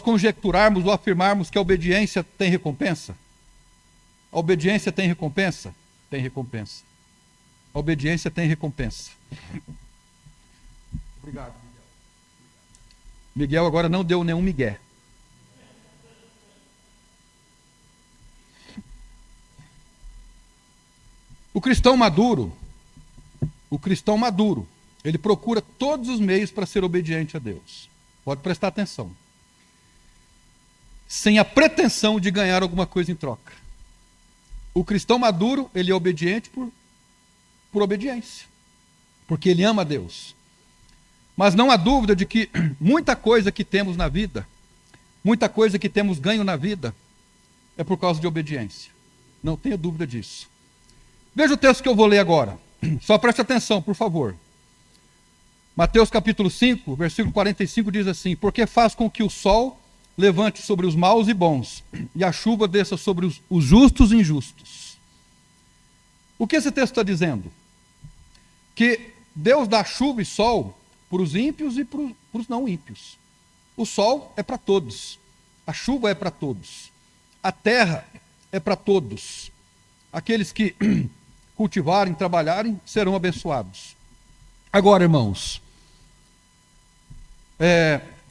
conjecturarmos ou afirmarmos que a obediência tem recompensa? A obediência tem recompensa? Tem recompensa. A obediência tem recompensa. Obrigado, Miguel. Miguel agora não deu nenhum migué. O cristão maduro, ele procura todos os meios para ser obediente a Deus. Pode prestar atenção. Sem a pretensão de ganhar alguma coisa em troca. O cristão maduro, ele é obediente por obediência. Porque ele ama a Deus. Mas não há dúvida de que muita coisa que temos na vida, muita coisa que temos ganho na vida, é por causa de obediência. Não tenha dúvida disso. Veja o texto que eu vou ler agora. Só preste atenção, por favor. Mateus capítulo 5, versículo 45 diz assim: porque faz com que o sol levante sobre os maus e bons, e a chuva desça sobre os justos e injustos. O que esse texto está dizendo? Que Deus dá chuva e sol para os ímpios e para os não ímpios. O sol é para todos, a chuva é para todos, a terra é para todos. Aqueles que cultivarem, trabalharem, serão abençoados. Agora, irmãos,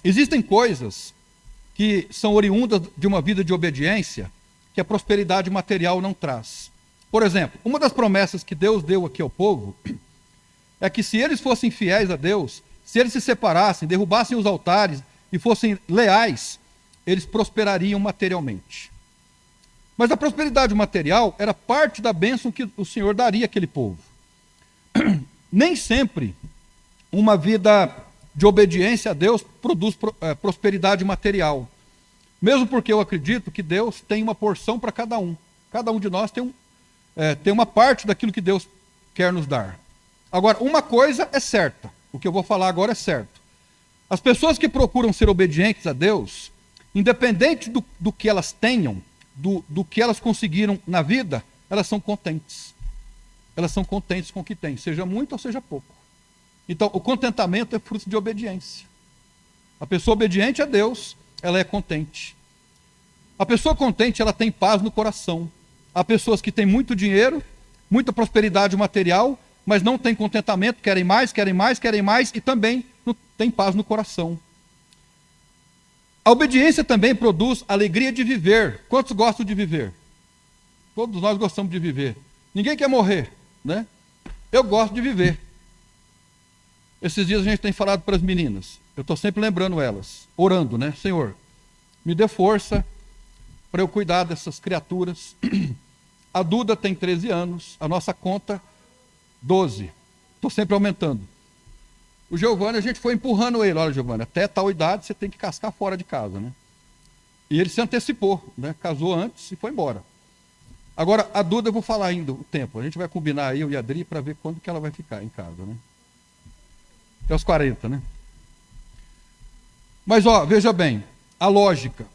existem coisas que são oriundas de uma vida de obediência que a prosperidade material não traz. Por exemplo, uma das promessas que Deus deu aqui ao povo é que se eles fossem fiéis a Deus, se eles se separassem, derrubassem os altares e fossem leais, eles prosperariam materialmente. Mas a prosperidade material era parte da bênção que o Senhor daria àquele povo. Nem sempre uma vida de obediência a Deus produz prosperidade material. Mesmo porque eu acredito que Deus tem uma porção para cada um. Cada um de nós tem uma parte daquilo que Deus quer nos dar. Agora, uma coisa é certa. O que eu vou falar agora é certo. As pessoas que procuram ser obedientes a Deus, independente do que elas tenham, do que elas conseguiram na vida, elas são contentes. Elas são contentes com o que têm, seja muito ou seja pouco. Então, o contentamento é fruto de obediência. A pessoa obediente a Deus, ela é contente. A pessoa contente, ela tem paz no coração. Há pessoas que têm muito dinheiro, muita prosperidade material, mas não têm contentamento, querem mais e também não têm paz no coração. A obediência também produz alegria de viver. Quantos gostam de viver? Todos nós gostamos de viver. Ninguém quer morrer, né? Eu gosto de viver. Esses dias a gente tem falado para as meninas. Eu estou sempre lembrando elas, orando, né? Senhor, me dê força para eu cuidar dessas criaturas. A Duda tem 13 anos, a nossa conta, 12. Estou sempre aumentando. O Giovanni, a gente foi empurrando ele. Olha, Giovanni, até tal idade você tem que cascar fora de casa, né? E ele se antecipou, né? Casou antes e foi embora. Agora, a Duda, eu vou falar ainda o tempo. A gente vai combinar, eu e a Adri, para ver quando que ela vai ficar em casa, né? Até os 40, né? Mas, ó, veja bem, a lógica.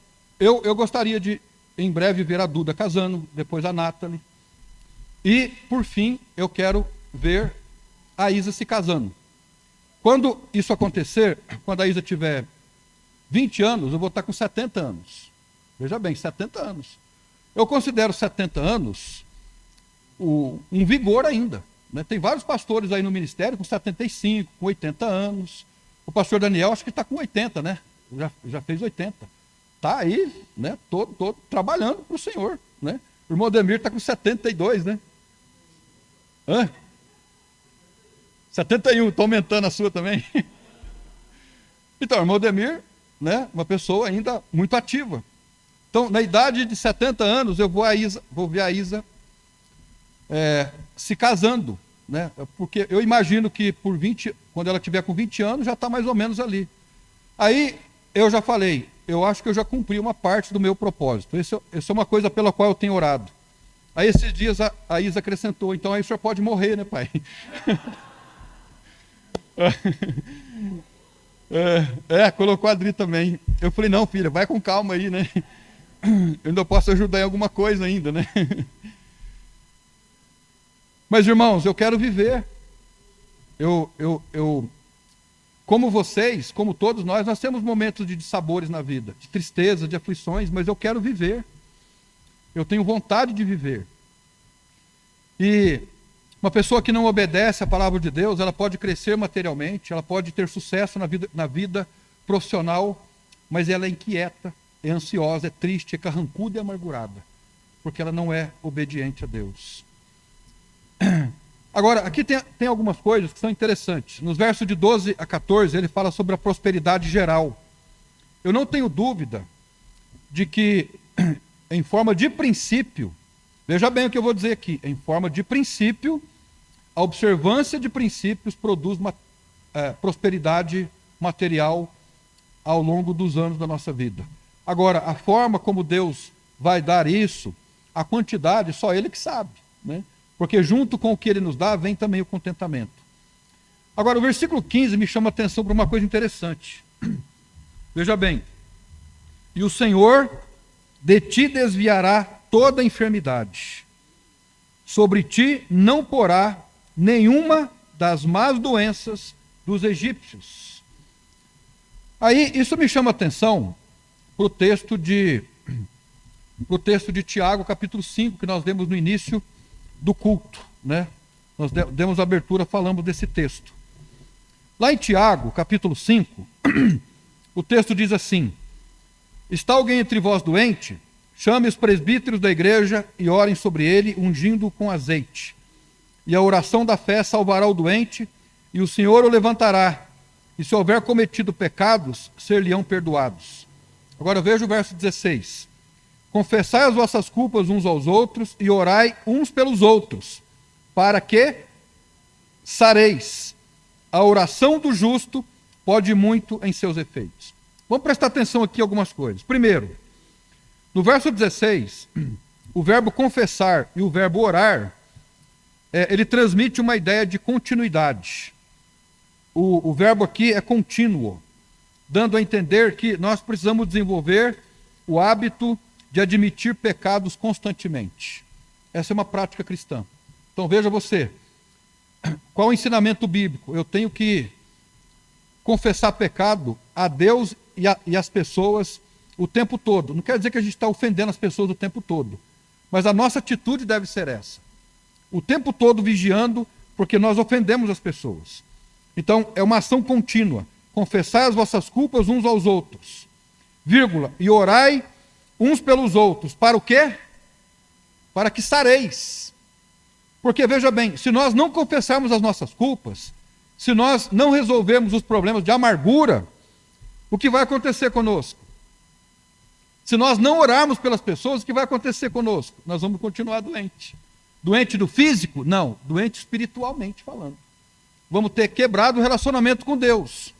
Eu gostaria de, em breve, ver a Duda casando, depois a Nathalie. E, por fim, eu quero ver a Isa se casando. Quando isso acontecer, quando a Isa tiver 20 anos, eu vou estar com 70 anos. Veja bem, 70 anos. Eu considero 70 anos um vigor ainda, né? Tem vários pastores aí no ministério com 75, com 80 anos. O pastor Daniel acho que está com 80, né? Já fez 80. Está aí, né? Todo trabalhando para o Senhor, né? O irmão Demir está com 72, né? Hã? 71, estou aumentando a sua também. Então, o irmão Demir, né? Uma pessoa ainda muito ativa. Então, na idade de 70 anos, eu vou ver a Isa se casando, né? Porque eu imagino que quando ela tiver com 20 anos, já está mais ou menos ali. Aí, eu já falei, eu acho que eu já cumpri uma parte do meu propósito. Essa é uma coisa pela qual eu tenho orado. Aí, esses dias, a Isa acrescentou, então aí o senhor pode morrer, né, pai? Colocou a Adri também. Eu falei, não, filha, vai com calma aí, né? Eu ainda posso ajudar em alguma coisa ainda, né? Mas, irmãos, eu quero viver. Como vocês, como todos nós temos momentos de dissabores na vida, de tristeza, de aflições, mas eu quero viver. Eu tenho vontade de viver. E uma pessoa que não obedece à palavra de Deus, ela pode crescer materialmente, ela pode ter sucesso na vida profissional, mas ela é inquieta, é ansiosa, é triste, é carrancuda e amargurada, porque ela não é obediente a Deus. Agora, aqui tem algumas coisas que são interessantes. Nos versos de 12 a 14, ele fala sobre a prosperidade geral. Eu não tenho dúvida de que, em forma de princípio, veja bem o que eu vou dizer aqui, em forma de princípio, a observância de princípios produz prosperidade material ao longo dos anos da nossa vida. Agora, a forma como Deus vai dar isso, a quantidade, só Ele que sabe, né? Porque junto com o que Ele nos dá, vem também o contentamento. Agora, o versículo 15 me chama a atenção para uma coisa interessante. Veja bem, e o Senhor de ti desviará toda enfermidade, sobre ti não porá nenhuma das más doenças dos egípcios. Aí, isso me chama a atenção para o texto de Tiago, capítulo 5, que nós demos no início do culto, né? Nós demos abertura, falamos desse texto. Lá em Tiago, capítulo 5, o texto diz assim: está alguém entre vós doente? Chame os presbíteros da igreja e orem sobre ele, ungindo-o com azeite. E a oração da fé salvará o doente, e o Senhor o levantará. E se houver cometido pecados, ser-lhe-ão perdoados. Agora veja o verso 16. Confessai as vossas culpas uns aos outros e orai uns pelos outros, para que sareis. A oração do justo pode muito em seus efeitos. Vamos prestar atenção aqui em algumas coisas. Primeiro, no verso 16, o verbo confessar e o verbo orar, ele transmite uma ideia de continuidade. O verbo aqui é contínuo, dando a entender que nós precisamos desenvolver o hábito de admitir pecados constantemente. Essa é uma prática cristã. Então veja você, qual o ensinamento bíblico? Eu tenho que confessar pecado a Deus e às pessoas o tempo todo. Não quer dizer que a gente está ofendendo as pessoas o tempo todo, mas a nossa atitude deve ser essa. O tempo todo vigiando, porque nós ofendemos as pessoas. Então, é uma ação contínua. Confessai as vossas culpas uns aos outros, vírgula, e orai uns pelos outros. Para o quê? Para que sareis. Porque, veja bem, se nós não confessarmos as nossas culpas, se nós não resolvermos os problemas de amargura, o que vai acontecer conosco? Se nós não orarmos pelas pessoas, o que vai acontecer conosco? Nós vamos continuar doente. Doente do físico? Não, doente espiritualmente falando. vamos ter quebrado o relacionamento com Deus.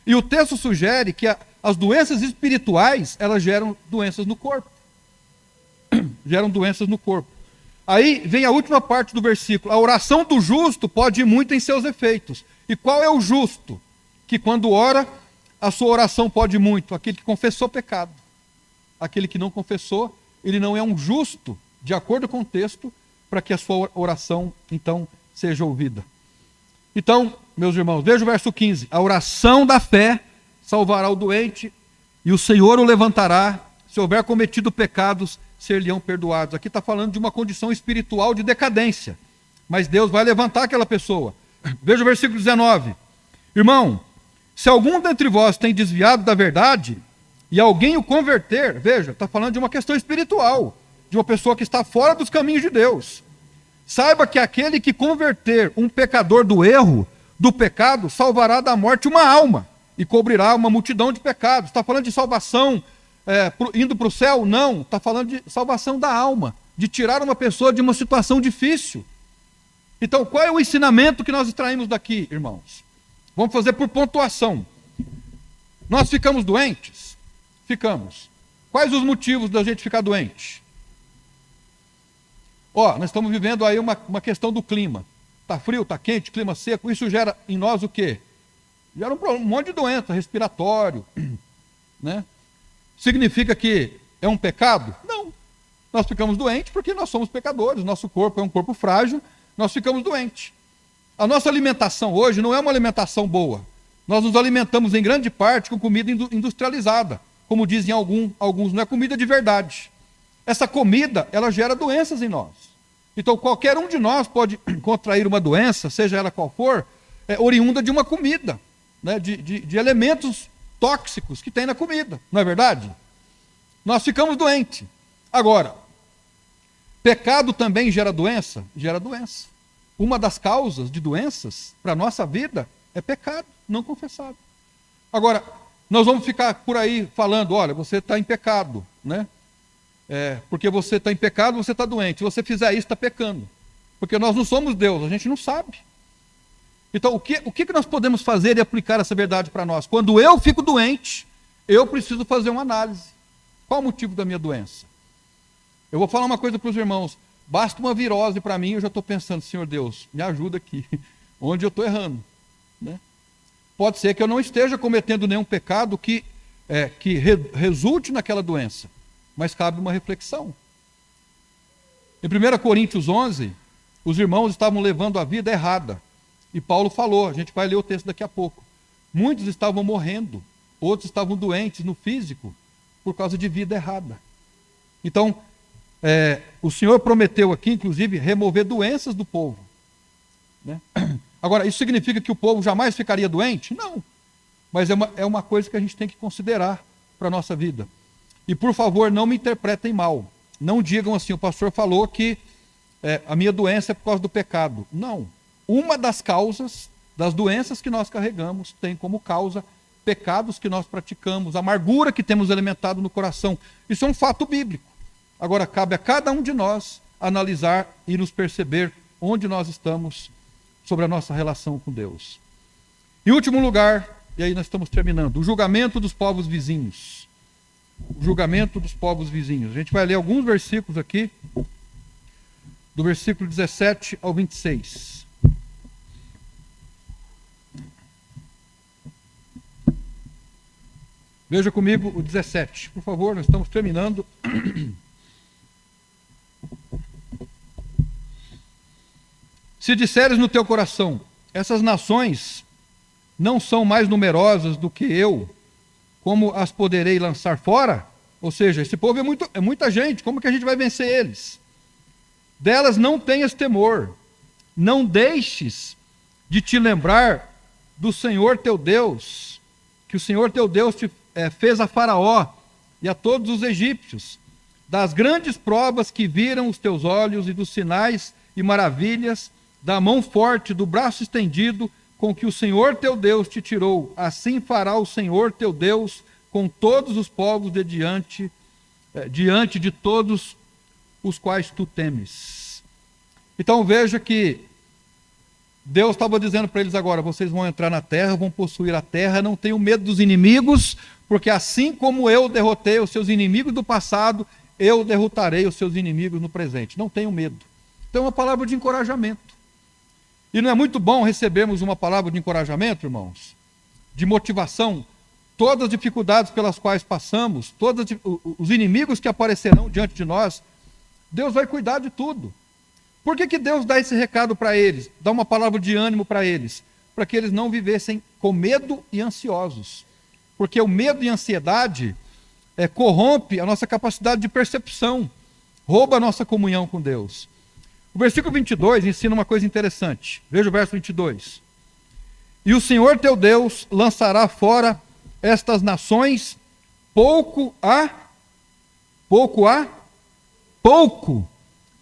E o texto sugere que as doenças espirituais, elas geram doenças no corpo. Geram doenças no corpo. Aí vem a última parte do versículo. A oração do justo pode ir muito em seus efeitos. E qual é o justo? Que quando ora, a sua oração pode ir muito. Aquele que confessou pecado. Aquele que não confessou, ele não é um justo, de acordo com o texto, para que a sua oração, então, seja ouvida. Então, meus irmãos, veja o verso 15. A oração da fé salvará o doente, e o Senhor o levantará. Se houver cometido pecados, ser-lhe-ão perdoados. Aqui está falando de uma condição espiritual de decadência. Mas Deus vai levantar aquela pessoa. Veja o versículo 19. Irmão, se algum dentre vós tem desviado da verdade, e alguém o converter, veja, está falando de uma questão espiritual, de uma pessoa que está fora dos caminhos de Deus. Saiba que aquele que converter um pecador do erro, do pecado, salvará da morte uma alma, e cobrirá uma multidão de pecados. Está falando de salvação indo para o céu? Não, está falando de salvação da alma, de tirar uma pessoa de uma situação difícil. Então, qual é o ensinamento que nós extraímos daqui, irmãos? Vamos fazer por pontuação. Nós ficamos doentes? Ficamos. Quais os motivos da gente ficar doente? Nós estamos vivendo aí uma questão do clima. Está frio, está quente, clima seco. Isso gera em nós o quê? Gera um monte de doença, respiratório. Né? Significa que é um pecado? Não. Nós ficamos doentes porque nós somos pecadores. Nosso corpo é um corpo frágil, nós ficamos doentes. A nossa alimentação hoje não é uma alimentação boa. Nós nos alimentamos em grande parte com comida industrializada. Como dizem alguns, não é comida de verdade. Essa comida, ela gera doenças em nós. Então, qualquer um de nós pode contrair uma doença, seja ela qual for, oriunda de uma comida, né? de elementos tóxicos que tem na comida, não é verdade? Nós ficamos doentes. Agora, pecado também gera doença? Gera doença. Uma das causas de doenças para a nossa vida é pecado não confessado. Agora, nós vamos ficar por aí falando, olha, você está em pecado, né? Porque você está em pecado, você está doente. Se você fizer isso, está pecando. Porque nós não somos Deus, a gente não sabe. Então, o que nós podemos fazer e aplicar essa verdade para nós? Quando eu fico doente, eu preciso fazer uma análise. Qual o motivo da minha doença? Eu vou falar uma coisa para os irmãos. Basta uma virose para mim, eu já estou pensando, Senhor Deus, me ajuda aqui. Onde eu estou errando? Né? Pode ser que eu não esteja cometendo nenhum pecado que resulte naquela doença. Mas cabe uma reflexão. Em 1 Coríntios 11, os irmãos estavam levando a vida errada. E Paulo falou, a gente vai ler o texto daqui a pouco. Muitos estavam morrendo, outros estavam doentes no físico, por causa de vida errada. Então, o Senhor prometeu aqui, inclusive, remover doenças do povo. Né? Agora, isso significa que o povo jamais ficaria doente? Não. Mas é uma coisa que a gente tem que considerar para a nossa vida. E, por favor, não me interpretem mal. Não digam assim, o pastor falou que a minha doença é por causa do pecado. Não. Uma das causas das doenças que nós carregamos tem como causa pecados que nós praticamos, amargura que temos alimentado no coração. Isso é um fato bíblico. Agora, cabe a cada um de nós analisar e nos perceber onde nós estamos sobre a nossa relação com Deus. Em último lugar, e aí nós estamos terminando, o julgamento dos povos vizinhos. O julgamento dos povos vizinhos. A gente vai ler alguns versículos aqui, do versículo 17 ao 26. Veja comigo o 17, por favor, nós estamos terminando. Se disseres no teu coração, essas nações não são mais numerosas do que eu, como as poderei lançar fora? Ou seja, esse povo é muita gente, como que a gente vai vencer eles? Delas não tenhas temor, não deixes de te lembrar do Senhor teu Deus, que o Senhor teu Deus te fez a Faraó e a todos os egípcios, das grandes provas que viram os teus olhos e dos sinais e maravilhas, da mão forte, do braço estendido, com que o Senhor teu Deus te tirou. Assim fará o Senhor teu Deus com todos os povos diante de todos os quais tu temes. Então veja que Deus estava dizendo para eles agora: vocês vão entrar na terra, vão possuir a terra, não tenham medo dos inimigos, porque assim como eu derrotei os seus inimigos do passado, eu derrotarei os seus inimigos no presente. Não tenham medo. Então é uma palavra de encorajamento. E não é muito bom recebermos uma palavra de encorajamento, irmãos? De motivação. Todas as dificuldades pelas quais passamos, todos os inimigos que aparecerão diante de nós, Deus vai cuidar de tudo. Por que Deus dá esse recado para eles? Dá uma palavra de ânimo para eles? Para que eles não vivessem com medo e ansiosos. Porque o medo e a ansiedade corrompe a nossa capacidade de percepção, rouba a nossa comunhão com Deus. O versículo 22 ensina uma coisa interessante. Veja o verso 22. E o Senhor teu Deus lançará fora estas nações pouco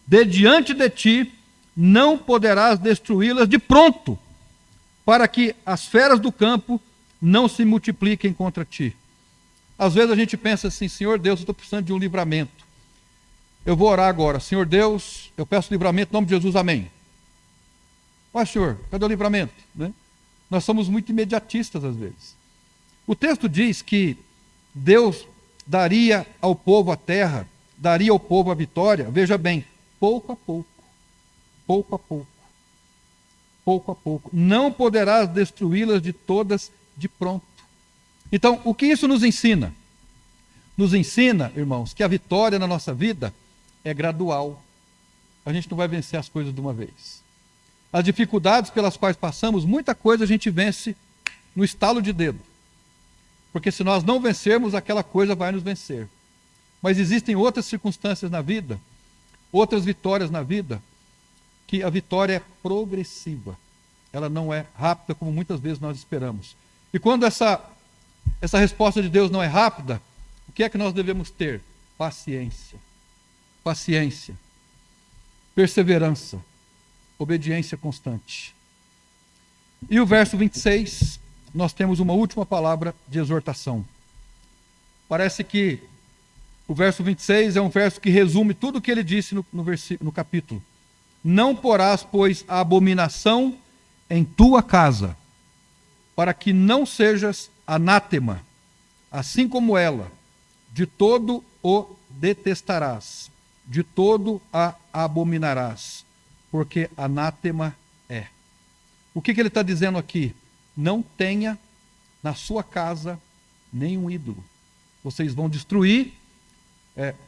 de diante de ti, não poderás destruí-las de pronto, para que as feras do campo não se multipliquem contra ti. Às vezes a gente pensa assim: Senhor Deus, eu estou precisando de um livramento. Eu vou orar agora. Senhor Deus, eu peço livramento em nome de Jesus, amém. Mas Senhor, cadê o livramento? Né? Nós somos muito imediatistas às vezes. O texto diz que Deus daria ao povo a terra, daria ao povo a vitória, veja bem, pouco a pouco, pouco a pouco, pouco a pouco. Não poderás destruí-las de todas de pronto. Então, o que isso nos ensina? Nos ensina, irmãos, que a vitória na nossa vida é gradual. A gente não vai vencer as coisas de uma vez. As dificuldades pelas quais passamos, muita coisa a gente vence no estalo de dedo. Porque se nós não vencermos, aquela coisa vai nos vencer. Mas existem outras circunstâncias na vida, outras vitórias na vida, que a vitória é progressiva. Ela não é rápida, como muitas vezes nós esperamos. E quando essa resposta de Deus não é rápida, o que é que nós devemos ter? Paciência. Paciência. Perseverança. Obediência constante. E o verso 26, nós temos uma última palavra de exortação. Parece que o verso 26 é um verso que resume tudo o que ele disse no capítulo. Não porás, pois, a abominação em tua casa, para que não sejas anátema, assim como ela, de todo o detestarás, de todo a abominarás, porque anátema é. O que ele está dizendo aqui? Não tenha na sua casa nenhum ídolo. Vocês vão destruir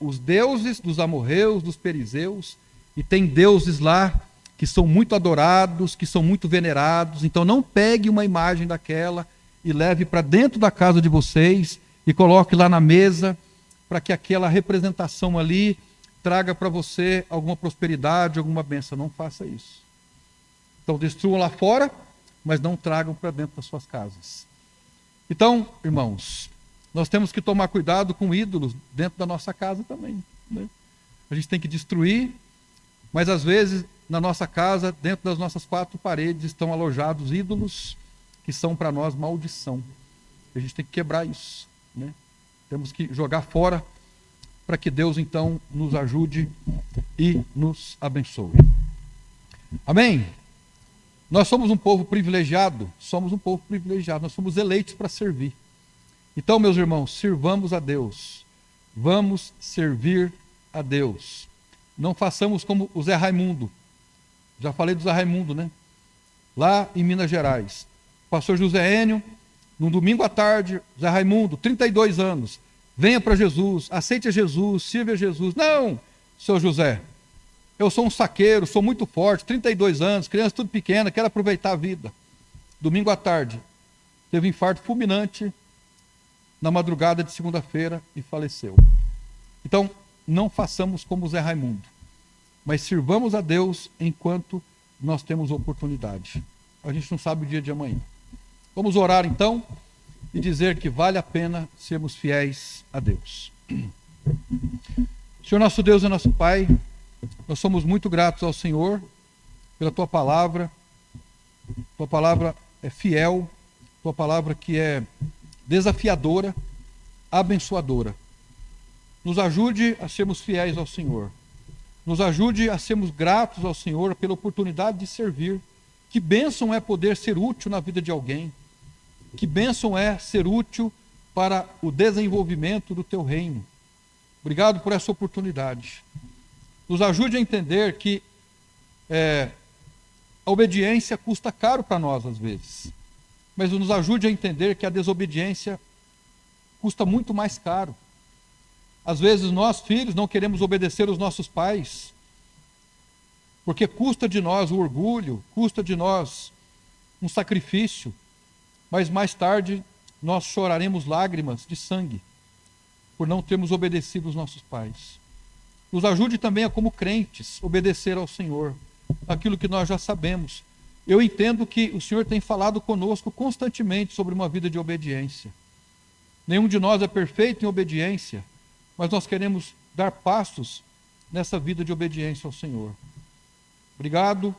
os deuses dos amorreus, dos perizeus, e tem deuses lá que são muito adorados, que são muito venerados. Então não pegue uma imagem daquela e leve para dentro da casa de vocês e coloque lá na mesa, para que aquela representação ali traga para você alguma prosperidade, alguma bênção. Não faça isso. Então destruam lá fora, mas não tragam para dentro das suas casas. Então, irmãos, nós temos que tomar cuidado com ídolos dentro da nossa casa também. Né? A gente tem que destruir, mas às vezes na nossa casa, dentro das nossas quatro paredes, estão alojados ídolos que são para nós maldição. A gente tem que quebrar isso. Né? Temos que jogar fora para que Deus então nos ajude e nos abençoe. Amém? Nós somos um povo privilegiado, nós somos eleitos para servir. Então, meus irmãos, sirvamos a Deus, vamos servir a Deus. Não façamos como o Zé Raimundo, já falei do Zé Raimundo, né? Lá em Minas Gerais, o pastor José Enio, num domingo à tarde, Zé Raimundo, 32 anos, venha para Jesus, aceite a Jesus, sirva a Jesus. Não, seu José, eu sou um saqueiro, sou muito forte, 32 anos, criança tudo pequena, quero aproveitar a vida. Domingo à tarde, teve um infarto fulminante na madrugada de segunda-feira e faleceu. Então, não façamos como Zé Raimundo, mas sirvamos a Deus enquanto nós temos oportunidade. A gente não sabe o dia de amanhã. Vamos orar então e dizer que vale a pena sermos fiéis a Deus. Senhor nosso Deus e nosso Pai, nós somos muito gratos ao Senhor pela Tua palavra. Tua palavra é fiel, Tua palavra que é desafiadora, abençoadora. Nos ajude a sermos fiéis ao Senhor. Nos ajude a sermos gratos ao Senhor pela oportunidade de servir Que bênção é poder ser útil na vida de alguém. Que bênção é ser útil para o desenvolvimento do teu reino. Obrigado por essa oportunidade. Nos ajude a entender que a obediência custa caro para nós às vezes. Mas nos ajude a entender que a desobediência custa muito mais caro. Às vezes nós, filhos, não queremos obedecer os nossos pais, porque custa de nós o orgulho, custa de nós um sacrifício, mas mais tarde nós choraremos lágrimas de sangue por não termos obedecido os nossos pais. Nos ajude também a, como crentes, obedecer ao Senhor, aquilo que nós já sabemos. Eu entendo que o Senhor tem falado conosco constantemente sobre uma vida de obediência. Nenhum de nós é perfeito em obediência, mas nós queremos dar passos nessa vida de obediência ao Senhor. Obrigado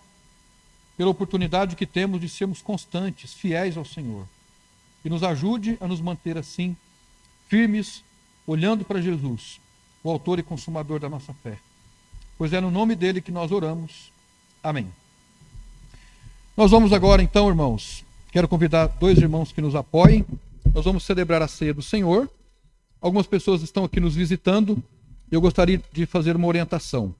pela oportunidade que temos de sermos constantes, fiéis ao Senhor. E nos ajude a nos manter assim, firmes, olhando para Jesus, o autor e consumador da nossa fé. Pois é no nome dele que nós oramos. Amém. Nós vamos agora então, irmãos, quero convidar 2 irmãos que nos apoiem. Nós vamos celebrar a ceia do Senhor. Algumas pessoas estão aqui nos visitando e eu gostaria de fazer uma orientação.